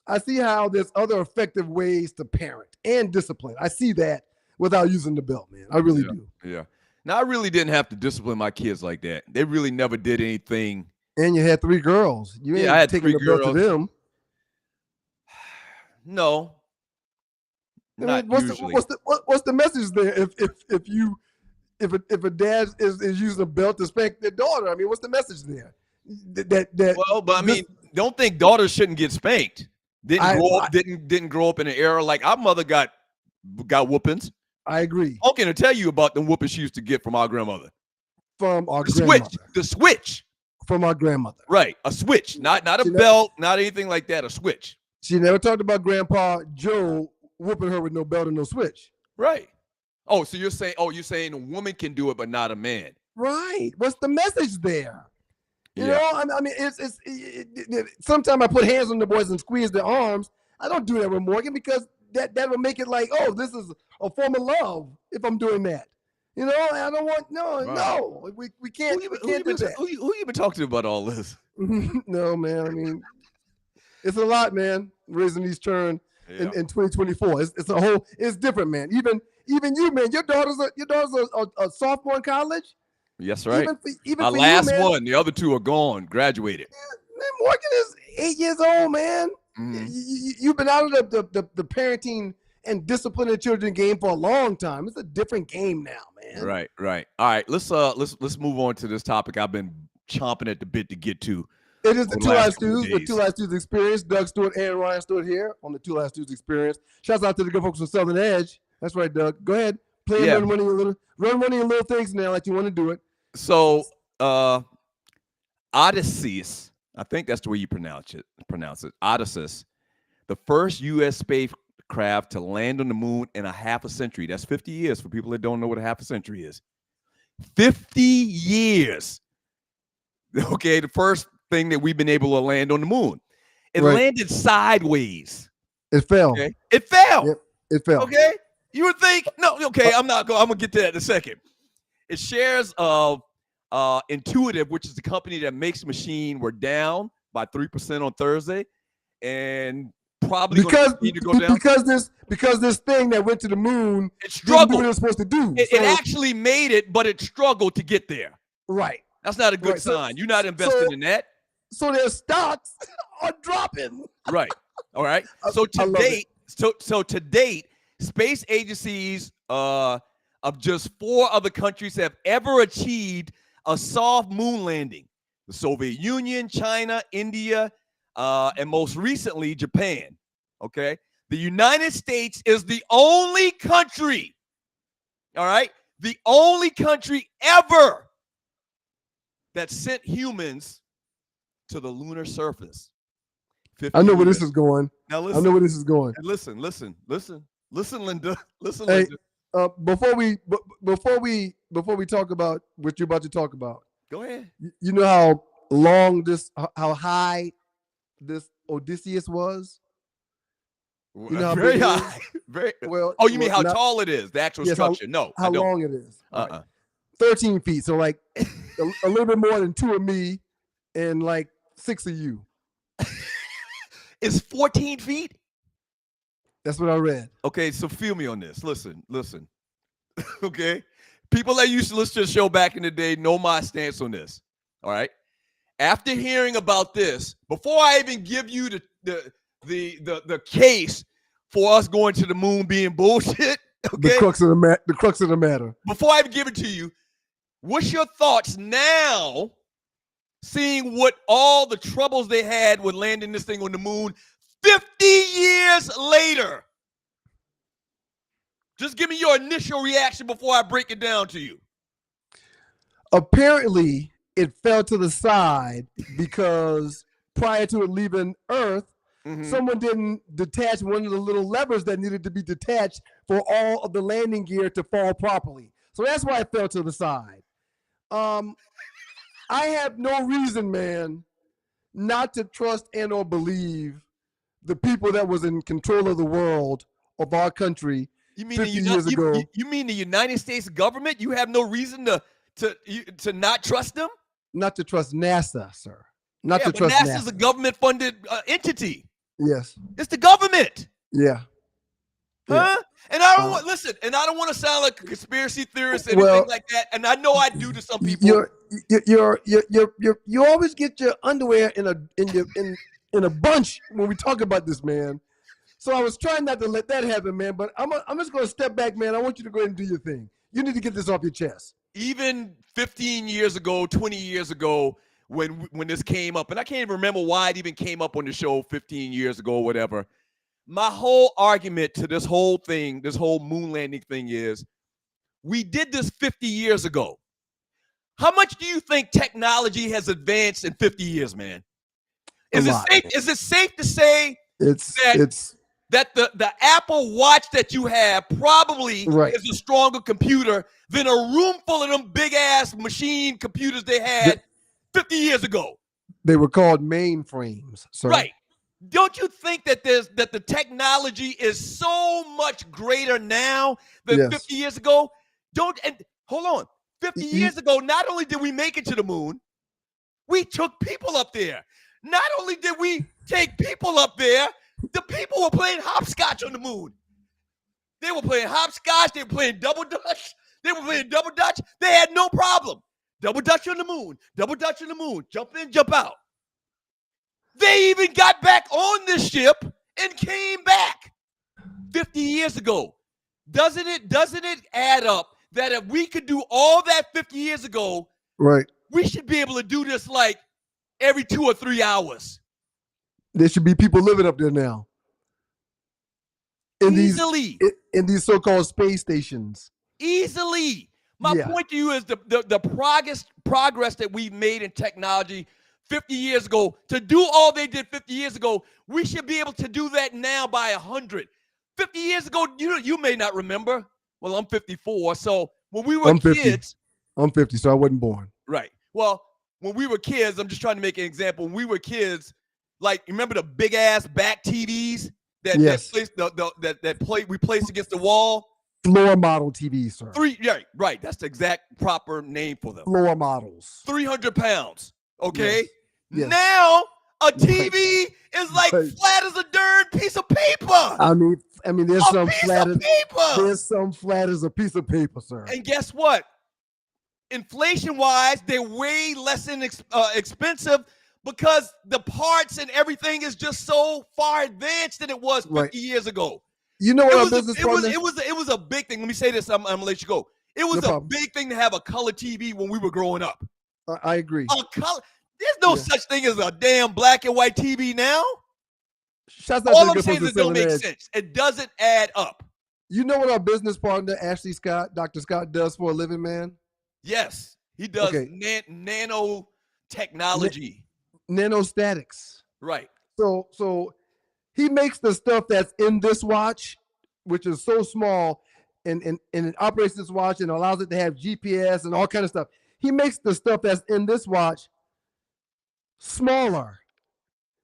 I see how there's other effective ways to parent and discipline. I see that without using the belt, man. I really do. Yeah. Now, I really didn't have to discipline my kids like that. They really never did anything. And you had 3 girls. You ain't I had taking 3 the belt girls. to them. No. I mean, Not usually. What's the message there? If a dad is using a belt to spank their daughter, I mean, what's the message there? Don't think daughters shouldn't get spanked. Didn't grow up in an era like our mother got whoopings. I agree. I'm gonna tell you about the whoopings she used to get from our grandmother. The switch. From our grandmother. Right, a switch, not a belt, not anything like that. A switch. She never talked about Grandpa Joe whooping her with no belt and no switch. Right. Oh, so you're saying a woman can do it, but not a man. Right. What's the message there? You know, I mean, sometimes I put hands on the boys and squeeze their arms. I don't do that with Morgan because that will make it like, oh, this is a form of love if I'm doing that. You know, I don't want we can't do that. Who you been talking to about all this? No, man. I mean, it's a lot, man. Raising these children in 2024. It's different, man. Even you, man. Your daughter's a sophomore in college. Yes, right. Even my for last you, man, one. The other 2 are gone, graduated. Yeah, man, Morgan is 8 years old, man. Mm-hmm. You've been out of the parenting and disciplining children game for a long time. It's a different game now, man. Right. All right, let's move on to this topic I've been chomping at the bit to get to. It is the Two Live Stews, the Two Live Stews Experience. Doug Stewart and Ryan Stewart here on the Two Live Stews Experience. Shouts out to the good folks from Southern Edge. That's right, Doug. Go ahead. Run one of your little things now like you want to do it. So, Odysseus, I think that's the way you pronounce it. Odysseus, the first U.S. spacecraft to land on the moon in a half a century. That's 50 years for people that don't know what a half a century is. 50 years. Okay, the first thing that we've been able to land on the moon. It Right. landed sideways. It fell. Okay, it fell. Yep. It fell. Okay, you would think no. Okay, I'm gonna get to that in a second. It shares of Intuitive, which is the company that makes the machine, were down by 3% on Thursday, and probably because need to go down. because this thing that went to the moon It didn't do struggled. what it was supposed to do. It actually made it, but it struggled to get there. Right. That's not a good Right, so- sign. You're not investing in that. So their stocks are dropping. Right. All right. So I to love date, so to date, space agencies of just 4 other countries have ever achieved a soft moon landing: the Soviet Union, China, India, and most recently Japan. Okay. The United States is the only country, all right, the only country ever that sent humans to the lunar surface. I know where 50 this years. is going. Now I listen. know where this is going. Listen, Linda. Listen, Hey, Linda. Before we talk about what you're about to talk about, Go ahead. you know how high this Odysseus was? You know how Very big it is? high. Very. Well, Oh, you mean how not- tall it is? The actual Yes, structure? No, I how don't. long it is? All right. Uh-uh. 13 feet. So like a little bit more than 2 of me and like 6 of you. It's 14 feet. That's what I read. Okay, so feel me on this. Listen. Okay, people that used to listen to the show back in the day know my stance on this. All right. After hearing about this, before I even give you the case for us going to the moon being bullshit, okay, The crux of the matter. before I even give it to you, what's your thoughts now, seeing what all the troubles they had with landing this thing on the moon 50 years later? Just give me your initial reaction before I break it down to you. Apparently, it fell to the side because prior to it leaving Earth, Mhm. someone didn't detach one of the little levers that needed to be detached for all of the landing gear to fall properly. So that's why it fell to the side. I have no reason, man, not to trust and or believe the people that was in control of the world, of our country, You mean 50 years ago. You mean the United States government? You have no reason to not trust them? Not to trust NASA, sir. Not Yeah, to but trust NASA's NASA. a government-funded entity. Yes. It's the government. Yeah. Huh? And I don't want listen, and I don't want to sound like a conspiracy theorist or anything Well, like that. And I know I do to some people. You always get your underwear in a bunch when we talk about this, man. So I was trying not to let that happen, man. But I'm just gonna step back, man. I want you to go ahead and do your thing. You need to get this off your chest. Even 15 years ago, 20 years ago, when this came up, and I can't even remember why it even came up on the show 15 years ago or whatever. My whole argument to this whole thing, this whole moon landing thing is, we did this 50 years ago. How much do you think technology has advanced in 50 years, man? Is it safe to say that the Apple Watch that you have probably is a stronger computer than a room full of them big ass machine computers they had 50 years ago? They were called mainframes, sir. Right. Don't you think that the technology is so much greater now than 50 years ago? Hold on. 50 years ago, not only did we make it to the moon, we took people up there. Not only did we take people up there, the people were playing hopscotch on the moon. They were playing hopscotch. They were playing double dutch. They had no problem. Double dutch on the moon. Double dutch on the moon. Jump in, jump out. They even got back on this ship and came back 50 years ago. Doesn't it add up that if we could do all that 50 years ago, right, we should be able to do this like every 2 or 3 hours? There should be people living up there now. Easily. In these so-called space stations. Easily. My point to you is the progress that we've made in technology 50 years ago. To do all they did 50 years ago, we should be able to do that now by 100. 50 years ago, you may not remember. Well, I'm 54, so when we were kids. I'm 50, so I wasn't born. Right. Well, when we were kids, I'm just trying to make an example. When we were kids, Like, remember the big ass back TVs that Yes. we placed against the wall? Floor model TV, sir. Right. That's the exact proper name for them. Floor models. 300 pounds. Okay. Yes. Yes. Now a TV is like Right. flat as a darn piece of paper. I mean, there's some piece flat of as paper. there's some flat as a piece of paper, sir. And guess what? Inflation-wise, they're way less expensive because the parts and everything is just so far advanced than it was 50 years ago. You know what our business it was a big thing. Let me say this. I'm gonna let you go. It was a big thing to have a color TV when we were growing up. I agree. A color. There's no such thing as a damn black and white TV now. All I'm saying is it don't make sense. It doesn't add up. You know what our business partner, Ashley Scott, Dr. Scott, does for a living, man? Yes, he does nanotechnology. Nanostatics. Right. So he makes the stuff that's in this watch, which is so small, and it operates this watch and allows it to have GPS and all kind of stuff. He makes the stuff that's in this watch smaller.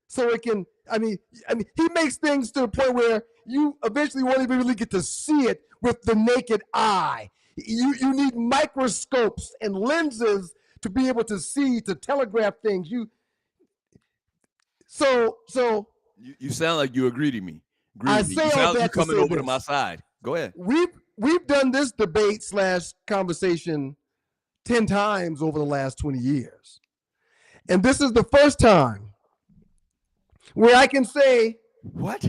So it can, I mean, he makes things to the point where you eventually won't even really get to see it with the naked eye. You need microscopes and lenses to be able to see, to telegraph things. You sound like you agree to me. I say all that you to coming say over this. to my side. Go ahead. We've done this debate / conversation 10 times over the last 20 years. And this is the first time where I can say, what?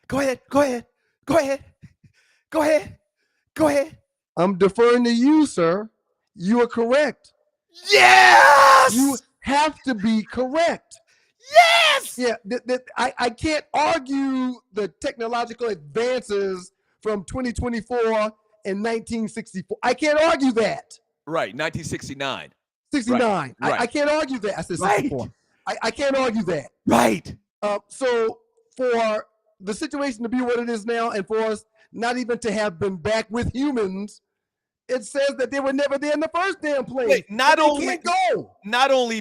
Go ahead. I'm deferring to you, sir. You are correct. Yes! You have to be correct. Yes! Yeah, I can't argue the technological advances from 2024 and 1964. I can't argue that. Right, 1969. 69. Right. I can't argue that. I said 64. Right. I can't argue that. Right. So for the situation to be what it is now, and for us not even to have been back with humans, it says that they were never there in the first damn place. Wait, not only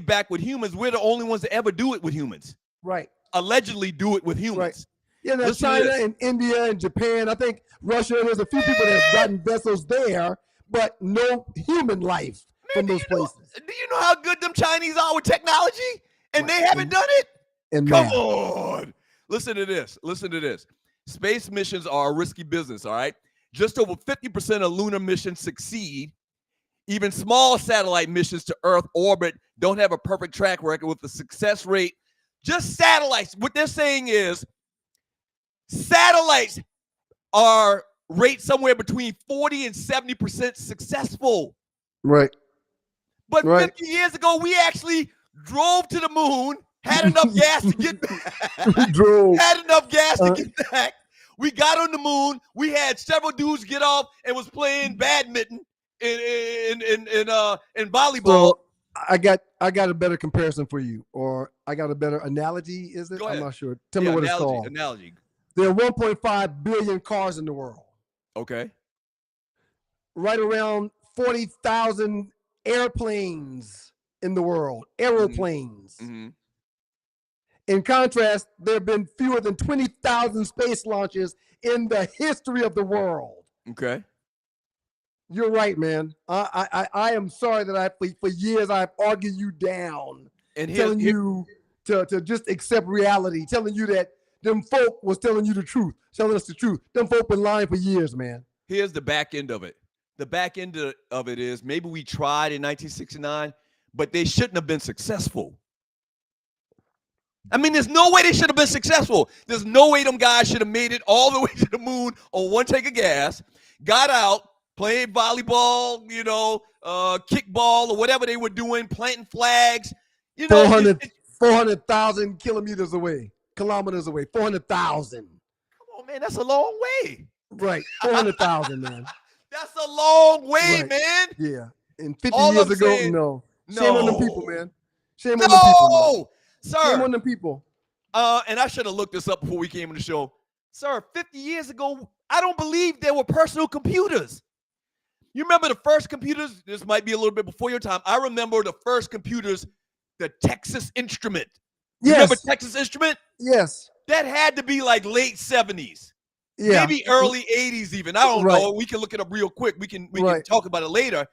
back with humans, we're the only ones that ever do it with humans. Right. Allegedly do it with humans. Right. Yeah, there's China and India and Japan. I think Russia, there's a few people that have gotten vessels there, but no human life from those places. Do you know how good them Chinese are with technology? And they haven't done it? And come on. Listen to this. Space missions are a risky business, all right? Just over 50% of lunar missions succeed. Even small satellite missions to Earth orbit don't have a perfect track record with the success rate. Just satellites. What they're saying is satellites are rate somewhere between 40 and 70% successful. Right. But 50 years ago, we actually drove to the moon, had enough gas to get back. Had enough gas to get back. We got on the moon. We had several dudes get off and was playing badminton in volleyball. So I got a better comparison for you, or I got a better analogy. Is it? I'm not sure. Tell me what it's called. Analogy. There are 1.5 billion cars in the world. Okay. Right around 40,000 airplanes in the world. Aeroplanes. Mm-hmm. In contrast, there have been fewer than 20,000 space launches in the history of the world. Okay. You're right, man. I am sorry that for years I've argued you down, and telling you to just accept reality, telling you that them folk was telling you the truth, telling us the truth. Them folk been lying for years, man. Here's the back end of it. The back end of it is maybe we tried in 1969, but they shouldn't have been successful. I mean, there's no way they should have been successful. There's no way them guys should have made it all the way to the moon on one tank of gas, got out, played volleyball, kickball or whatever they were doing, planting flags. 400,000 kilometers away, 400,000. Come on, man, that's a long way. Right, 400,000, man. That's a long way, man. Yeah, and 50 years ago, no. Shame on them people, man. Shame on them people, man. Sir. Shame on them people. And I should have looked this up before we came on the show. Sir, 50 years ago, I don't believe there were personal computers. You remember the first computers? This might be a little bit before your time. I remember the first computers the Texas Instrument. Yes. Remember Texas Instrument? Yes. That had to be like late 70s. Yeah. Maybe early 80s even. I don't Right. know. We can look it up real quick. We can Right. talk about it later.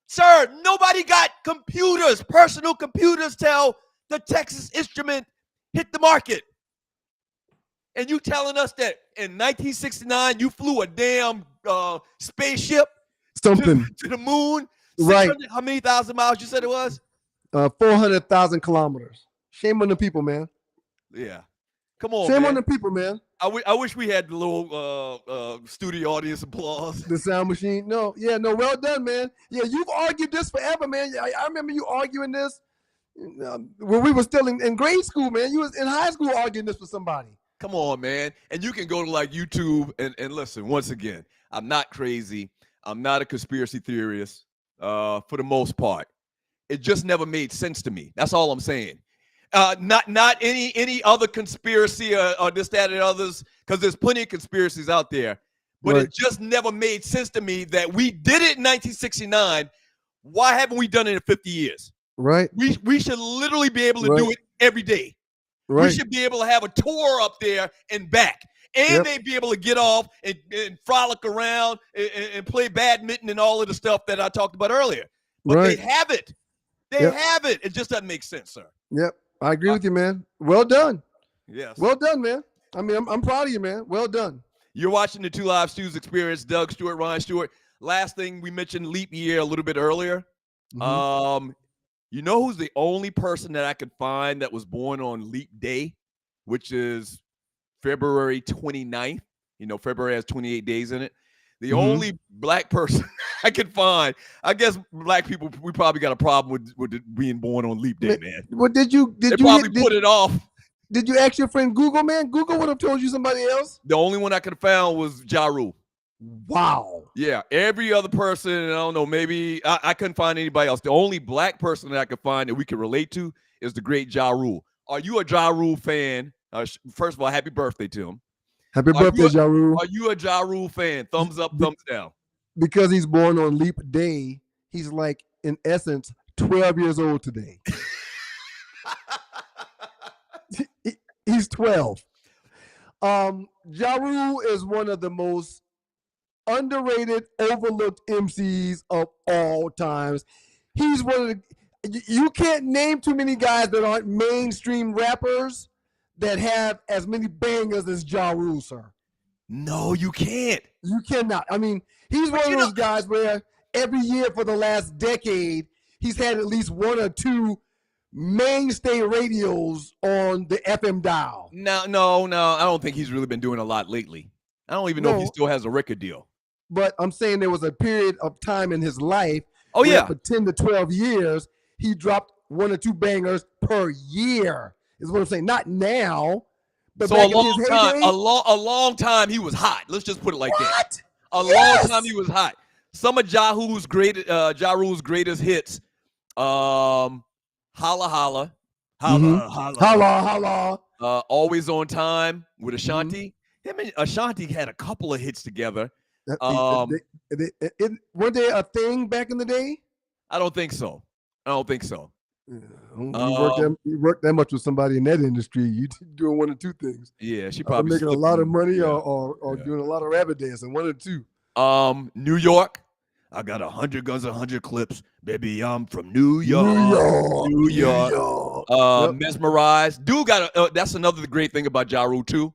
Sir, nobody got computers, personal computers till the Texas Instrument hit the market. And you telling us that in 1969 you flew a damn spaceship Something. to the moon? Right. How many thousand miles you said it was? 400,000 kilometers. Shame on the people, man. Yeah. Come on, Shame man. on the people, man. I wish we had the little studio audience applause. The sound machine. No, well done, man. Yeah, you've argued this forever, man. I remember you arguing this when we were still in grade school, man. You was in high school arguing this with somebody. Come on, man. And you can go to like YouTube and listen. Once again, I'm not crazy. I'm not a conspiracy theorist for the most part. It just never made sense to me. That's all I'm saying. Not any other conspiracy or this, that, and others, because there's plenty of conspiracies out there. But Right. It just never made sense to me that we did it in 1969. Why haven't we done it in 50 years? Right. We should literally be able to do it every day. Right. We should be able to have a tour up there and back. And they'd be able to get off and frolic around and play badminton and all of the stuff that I talked about earlier. But they have it. They have it. It just doesn't make sense, sir. Yep. I agree with you, man. Well done. Yes. Well done, man. I mean, I'm proud of you, man. Well done. You're watching the Two Live Stews Experience. Doug Stewart, Ryan Stewart. Last thing, we mentioned leap year a little bit earlier. Mhm. You know who's the only person that I could find that was born on leap day, which is February 29th. You know, February has 28 days in it. The only black person I could find, I guess black people, we probably got a problem with being born on leap day, man. Well, they probably put it off. Did you ask your friend Google, man? Google would have told you somebody else. The only one I could have found was Ja Rule. Wow. Yeah, every other person, I don't know, maybe I couldn't find anybody else. The only black person that I could find that we could relate to is the great Ja Rule. Are you a Ja Rule fan? First of all, happy birthday to him. Happy birthday, Ja Rule. Are you a Ja Rule fan? Thumbs up, thumbs down. Because he's born on leap day, he's like, in essence, 12 years old today. He's 12. Ja Rule is one of the most underrated, overlooked MCs of all times. He's one of the, you can't name too many guys that aren't mainstream rappers that have as many bangers as Ja Rule, sir. No, you can't. You cannot. I mean, he's one of those guys where every year for the last decade, he's had at least one or two mainstay radios on the FM dial. No, I don't think he's really been doing a lot lately. I don't even know if he still has a record deal. But I'm saying there was a period of time in his life for 10 to 12 years, he dropped one or two bangers per year, is what I'm saying. Not now, but so back a long in his time, heyday, a long time he was hot. Let's just put it like that. Yes! Long time he was hot. Some of Ja Rule's greatest hits, Holla Holla, Holla. Always on Time with Ashanti. Him and Ashanti had a couple of hits together. Weren't they a thing back in the day? I don't think so. You work that much with somebody in that industry, you doing one or two things. Yeah, she probably making a lot of money or doing a lot of rabbit dancing, one or two. New York. I got 100 guns, 100 clips. Baby, I'm from New York. New York. Mesmerized. Dude got that's another great thing about Ja Rule too.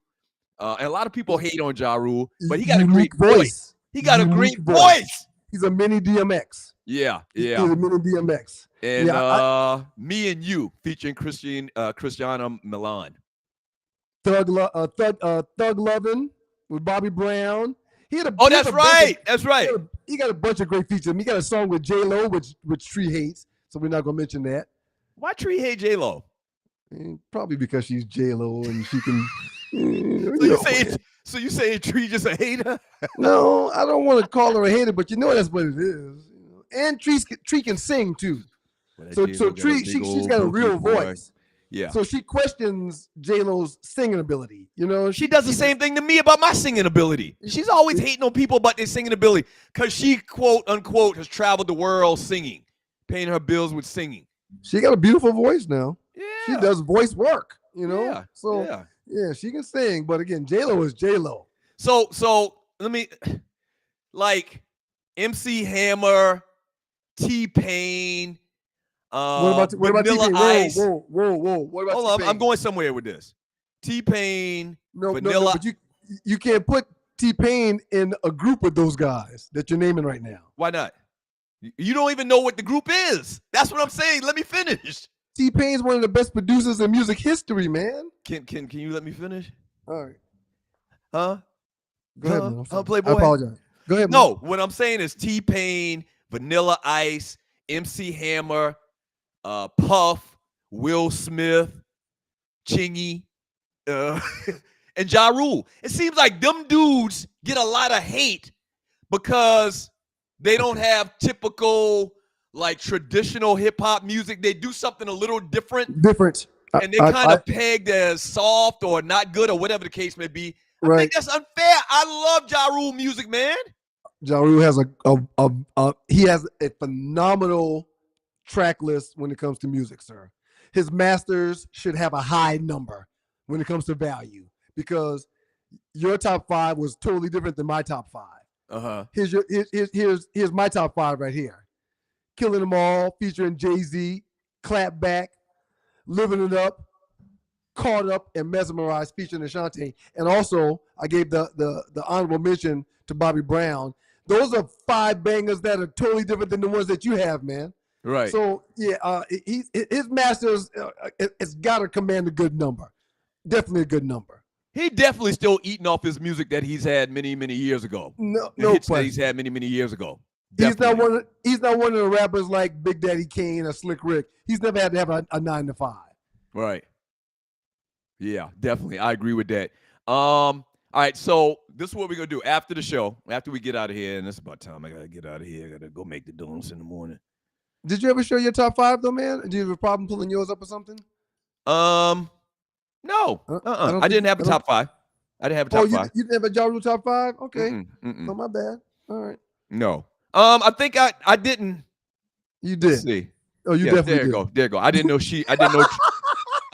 And a lot of people hate on Ja Rule, but he got a great voice. He got a great voice. He's a mini DMX. Yeah. He's a mini DMX. And Me and You featuring Christiana Milan. Thug Lovin' with Bobby Brown. That's right. He got a bunch of great features. He got a song with J-Lo, which Tree hates, so we're not gonna mention that. Why Tree hate J-Lo? Probably because she's J-Lo and she can. So you say Tree just a hater? No, I don't want to call her a hater, but you know that's what it is. And Tree can sing too. So Tree, she's got a real voice. Yeah. So she questions J-Lo's singing ability. You know, she does the same thing to me about my singing ability. She's always hating on people about their singing ability because she, quote unquote, has traveled the world singing, paying her bills with singing. She got a beautiful voice now. Yeah. She does voice work, you know. Yeah. So yeah, she can sing. But again, J-Lo is J-Lo. So let me like MC Hammer, T-Pain, What about Vanilla T-Pain? Ice. Whoa. What about Hold on, T-Pain? I'm going somewhere with this. T-Pain, No, Vanilla. but you can't put T-Pain in a group with those guys that you're naming right now. Why not? You don't even know what the group is. That's what I'm saying. Let me finish. T-Pain's one of the best producers in music history, man. Can you let me finish? All right. Huh? Go ahead, man. I'm sorry. Playboy. I apologize. Go ahead, man. No, what I'm saying is T-Pain, Vanilla Ice, MC Hammer, Puff, Will Smith, Chingy, and Ja Rule. It seems like them dudes get a lot of hate because they don't have typical, like, traditional hip-hop music. They do something a little different. And they kind of pegged as soft or not good or whatever the case may be. I think that's unfair. I love Ja Rule music, man. Ja Rule has he has a phenomenal track list when it comes to music, sir. His masters should have a high number when it comes to value because your top 5 was totally different than my top 5. Uh-huh. Here's my top 5 right here. Killing Them All, featuring Jay-Z, Clap Back, Living It Up, Caught Up, and Mesmerized, featuring Ashanti. And also, I gave the honorable mention to Bobby Brown. Those are 5 bangers that are totally different than the ones that you have, man. Right. So, yeah, his masters, it's got to command a good number. Definitely a good number. He definitely still eating off his music that he's had many, many years ago. No hits question. that he's had many, many years ago. He's not one of the rappers like Big Daddy Kane or Slick Rick. He's never had to have a 9 to 5. Right. Yeah, definitely. I agree with that. All right, so this is what we're gonna do after the show. After we get out of here, and it's about time I gotta get out of here. I gotta go make the donuts in the morning. Did you ever show your top 5 though, man? Did you have a problem pulling yours up or something? No. I didn't have a top 5. I didn't have a top 5. You didn't have a Ja Rule top 5? Okay. Mm-mm. Oh, my bad. All right. No. I think I didn't. You did. Let's see. Oh, you definitely there did. There you go. I didn't know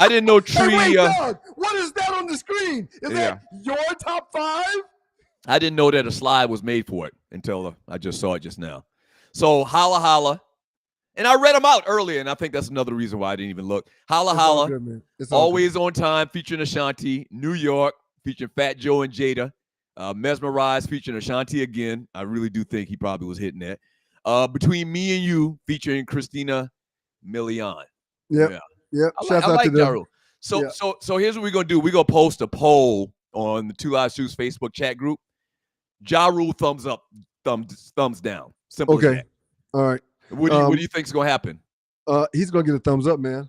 I didn't know Tree. Hey, wait, Doug, what is that on the screen? Is that your top 5? I didn't know that a slide was made for it until I just saw it just now. So Holla Holla. And I read them out earlier, and I think that's another reason why I didn't even look. Holla Holla, good, Always On Time, featuring Ashanti. New York, featuring Fat Joe and Jada. Mesmerized, featuring Ashanti again. I really do think he probably was hitting that. Between Me and You, featuring Christina Milian. Yep. I like Ja Rule. So here's what we're going to do. We're going to post a poll on the Two Live Shoes Facebook chat group. Ja Rule, thumbs up, thumbs down. Simple as that. All right. What do you think is going to happen? He's going to get a thumbs up, man.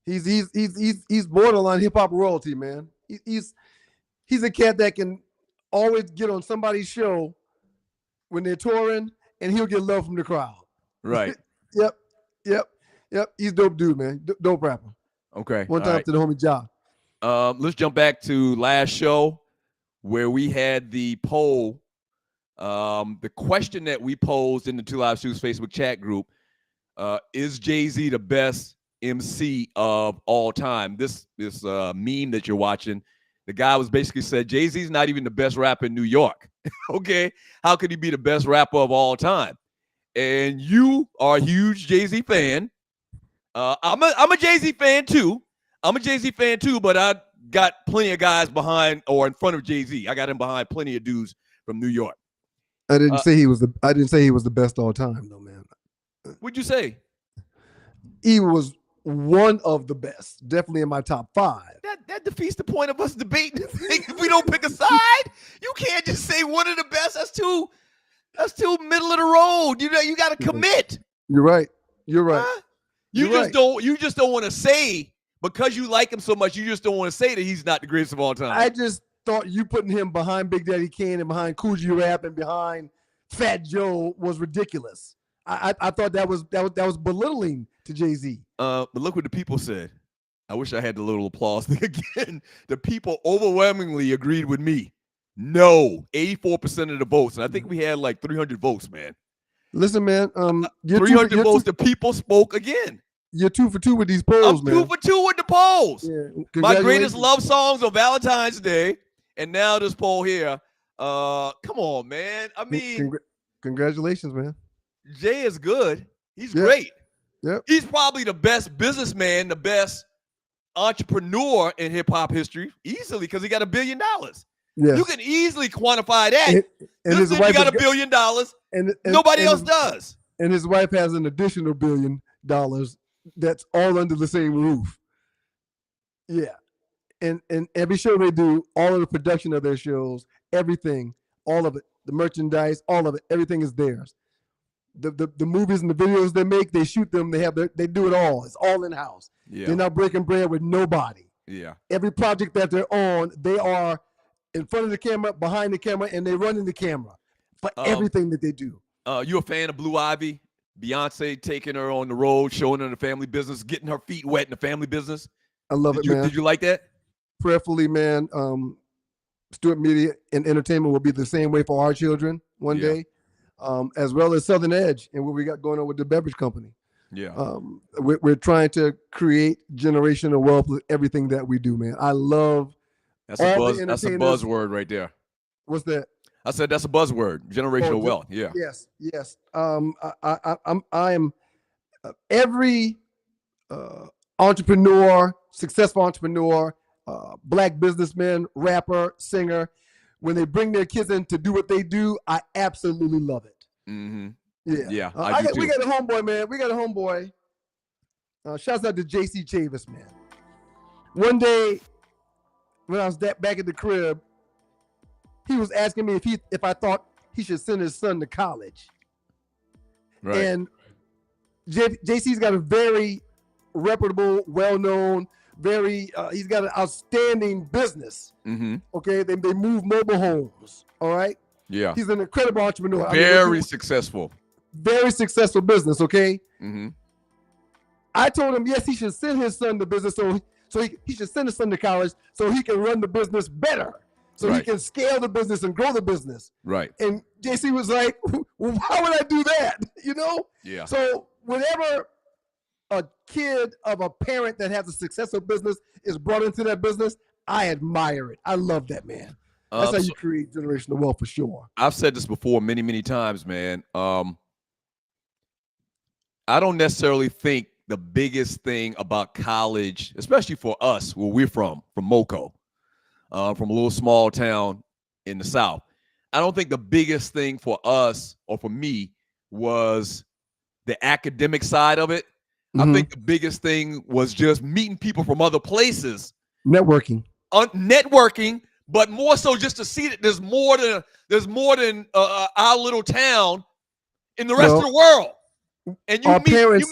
He's borderline hip hop royalty, man. He's a cat that can always get on somebody's show when they're touring, and he'll get love from the crowd. Right. Yep. He's dope dude, man. Dope rapper. Okay. One time to the homie Ja. Let's jump back to last show where we had the poll. The question that we posed in the Two Live Shoes Facebook chat group, is Jay-Z the best MC of all time? This meme that you're watching, the guy was basically said, Jay-Z's not even the best rapper in New York. Okay. How could he be the best rapper of all time? And you are a huge Jay-Z fan. I'm a Jay-Z fan too. But I got plenty of guys behind or in front of Jay-Z. I got him behind plenty of dudes from New York. I didn't say he was the best all time though, man. What'd you say? He was one of the best, definitely in my top 5. That defeats the point of us debating. If we don't pick a side, you can't just say one of the best. That's too middle of the road. You got to commit. You're right. Huh? You just don't want to say, because you like him so much, you just don't want to say that he's not the greatest of all time. I just thought you putting him behind Big Daddy Kane and behind Kool G Rap and behind Fat Joe was ridiculous. I thought that was belittling to Jay-Z. But look what the people said. I wish I had the little applause thing again. The people overwhelmingly agreed with me. No, 84% of the votes. And I think we had like 300 votes, man. Listen, man. 300 votes. The people spoke again. You're 2 for 2 with these I'm polls, 2 man. for 2 with the polls. Yeah, My greatest congratulations. love songs on Valentine's Day, and now this poll here. Come on, man. I mean, Congratulations, man. Jay is good. He's Yep. great. Yep. He's probably the best businessman, the best entrepreneur in hip hop history, easily, because he got $1 billion. Yes. You can easily quantify that. And This his nigga wife got has $1 billion. and Nobody else his, does. And his wife has an additional $1 billion that's all under the same roof. Yeah. And every show they do, all of the production of their shows, everything, all of it, the merchandise, all of it, everything is theirs. The movies and the videos they make, they shoot them, they do it all. It's all in house. Yeah. They're not breaking bread with nobody. Yeah. Every project that they're on, they are in front of the camera, behind the camera, and they run in the camera for everything that they do. You a fan of Blue Ivy? Beyonce taking her on the road, showing her the family business, getting her feet wet in the family business. I love it, man. Did you like that? Prayerfully, man. Stewart Media and Entertainment will be the same way for our children one day, as well as Southern Edge and what we got going on with the beverage company. Yeah. We're trying to create generational wealth with everything that we do, man. I love that's a buzzword right there. What's that? I said that's a buzzword, generational wealth. Yeah. Yes. I am every entrepreneur, successful entrepreneur, black businessman, rapper, singer, when they bring their kids in to do what they do, I absolutely love it. Mm-hmm. Yeah. We got a homeboy, man. We got a homeboy. Shouts out to JC Chavis, man. One day, when I was back at the crib, he was asking me if I thought he should send his son to college. Right. And JC's got a very reputable, well-known, he's got an outstanding business. Mm-hmm. Okay, they move mobile homes. All right. Yeah. He's an incredible entrepreneur. Very successful. Very successful business. Okay. Mm-hmm. I told him yes, he should send his son to business, so he should send his son to college so he can run the business better. So he can scale the business and grow the business. Right. And JC was like, well, why would I do that? You know? Yeah. So whenever a kid of a parent that has a successful business is brought into that business, I admire it. I love that, man. That's how you create generational wealth for sure. I've said this before many, many times, man. I don't necessarily think the biggest thing about college, especially for us, where we're from Moco, from a little small town in the South. I don't think the biggest thing for us or for me was the academic side of it. Mm-hmm. I think the biggest thing was just meeting people from other places. Networking, but more so just to see that there's more than our little town in the rest of the world. And you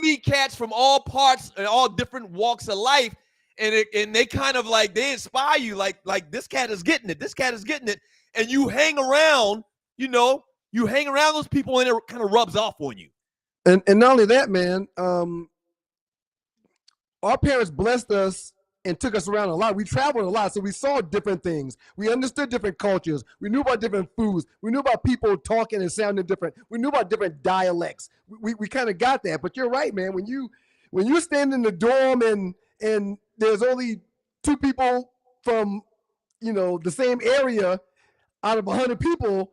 meet cats from all parts and all different walks of life. And they kind of like, they inspire you, like this cat is getting it. This cat is getting it. And you hang around, those people and it kind of rubs off on you. And not only that, man, our parents blessed us and took us around a lot. We traveled a lot, so we saw different things. We understood different cultures. We knew about different foods. We knew about people talking and sounding different. We knew about different dialects. We kind of got that. But you're right, man. When you stand in the dorm and there's only 2 people from, the same area out of 100 people,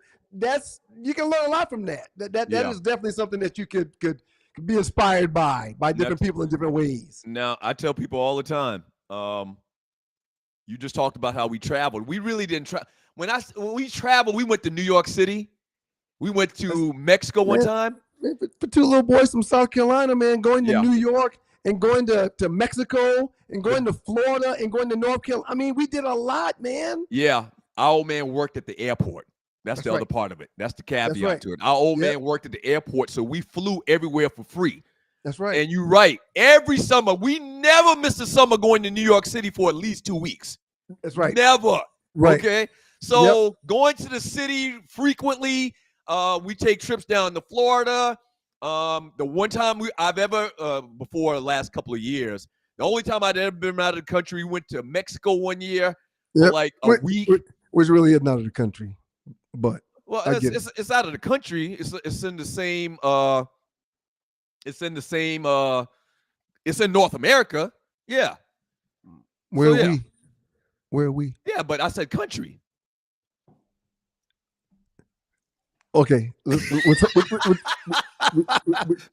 you can learn a lot from that. That is definitely something that you could be inspired by different people in different ways. Now, I tell people all the time, you just talked about how we traveled. We really didn't travel. When we traveled, we went to New York City. We went to Mexico one time. Man, for 2 little boys from South Carolina, man, going to New York and going to Mexico and going to Florida and going to North Carolina. I mean, we did a lot, man. Yeah. Our old man worked at the airport. That's the other part of it. That's the caveat to it. Our old man worked at the airport, so we flew everywhere for free. That's right. And you're right. Every summer, we never missed a summer going to New York City for at least 2 weeks. That's right. Never. Right. Okay. So going to the city frequently, we take trips down to Florida. The one time I've ever, before the last couple of years, the only time I'd ever been out of the country, we went to Mexico one year for like a week. Which really is not of the country, but it's out of the country. It's in the same It's in North America. Yeah. Where So, are yeah. we? Where are we? Yeah, but I said country. Okay.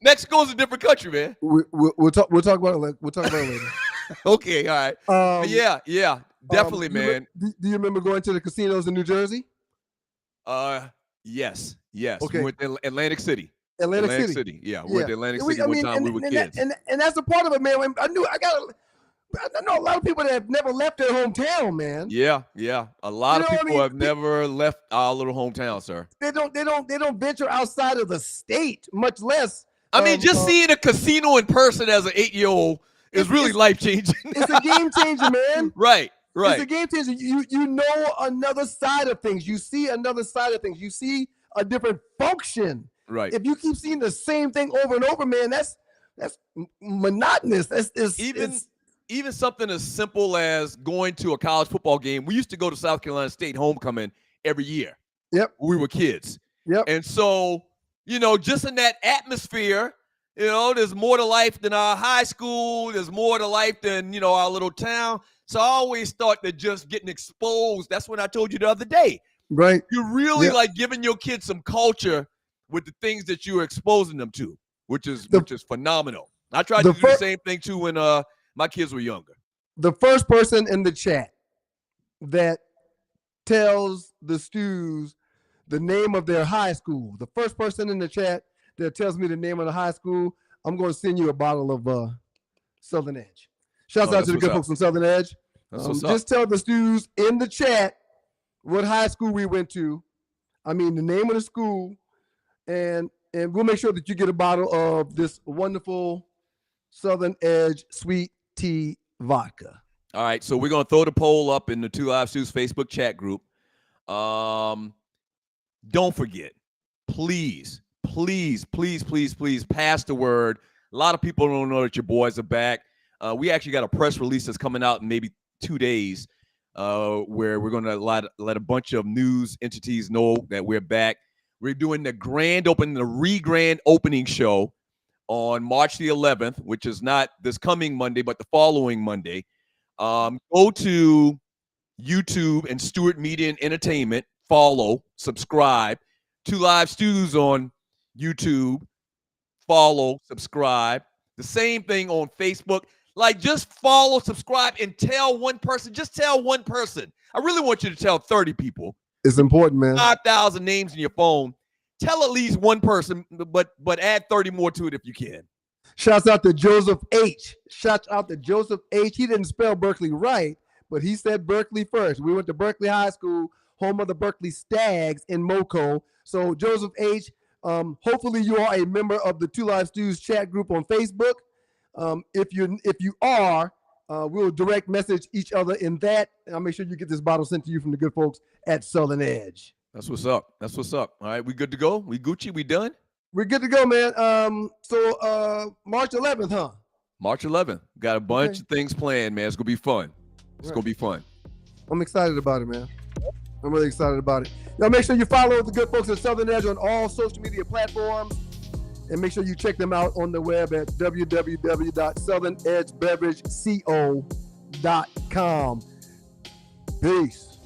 Mexico's a different country, man. We'll talk about it. We'll talk about it later. Okay, all right. But yeah, definitely, man. Do you remember going to the casinos in New Jersey? Yes. Okay. We went to Atlantic City. Atlantic City. Yeah, we went to Atlantic City I one mean, time we were kids. And that's a part of it, man. I know a lot of people that have never left their hometown, man. Yeah. A lot of people have never left our little hometown, sir. They don't venture outside of the state, much less. I mean, just seeing a casino in person as an 8-year-old is really life changing. It's a game changer, man. Right. It's a game changer. You know another side of things. You see another side of things. You see a different function. Right. If you keep seeing the same thing over and over, man, that's monotonous. Even something as simple as going to a college football game. We used to go to South Carolina State homecoming every year. Yep. We were kids. Yep. And so, just in that atmosphere, there's more to life than our high school. There's more to life than, our little town. So I always thought that just getting exposed, that's what I told you the other day. Right. You're really like giving your kids some culture with the things that you're exposing them to, which is phenomenal. I tried to do the same thing too when my kids were younger. The first person in the chat that tells the Stews the name of their high school, the first person in the chat that tells me the name of the high school, I'm going to send you a bottle of Southern Edge. Shouts out to the good folks from Southern Edge. Just tell the Stews in the chat what high school we went to. I mean, the name of the school, and we'll make sure that you get a bottle of this wonderful Southern Edge sweet tea vodka. All right, so we're going to throw the poll up in the Two Live Stews Facebook chat group. Don't forget, please pass the word. A lot of people don't know that your boys are back. We actually got a press release that's coming out in maybe 2 days where we're going to let a bunch of news entities know that we're back. We're doing the grand opening show on March the 11th, which is not this coming Monday, but the following Monday. Go to YouTube and Stewart Media and Entertainment. Follow, subscribe. Two Live Stews on YouTube. Follow, subscribe. The same thing on Facebook. Just follow, subscribe, and tell one person. Just tell one person. I really want you to tell 30 people. It's important, man. 5,000 names in your phone. Tell at least one person, but add 30 more to it if you can. Shouts out to Joseph H. He didn't spell Berkeley right, but he said Berkeley first. We went to Berkeley High School, home of the Berkeley Stags in Moco. So Joseph H., hopefully you are a member of the Two Live Stews chat group on Facebook. If you are, we'll direct message each other in that. And I'll make sure you get this bottle sent to you from the good folks at Southern Edge. That's what's up. All right, we good to go? We Gucci? We done? We're good to go, man. So March 11th, huh? March 11th. Got a bunch of things planned, man. It's going to be fun. Gonna be fun. I'm excited about it, man. I'm really excited about it. Y'all make sure you follow the good folks at Southern Edge on all social media platforms. And make sure you check them out on the web at www.southernedgebeverageco.com. Peace.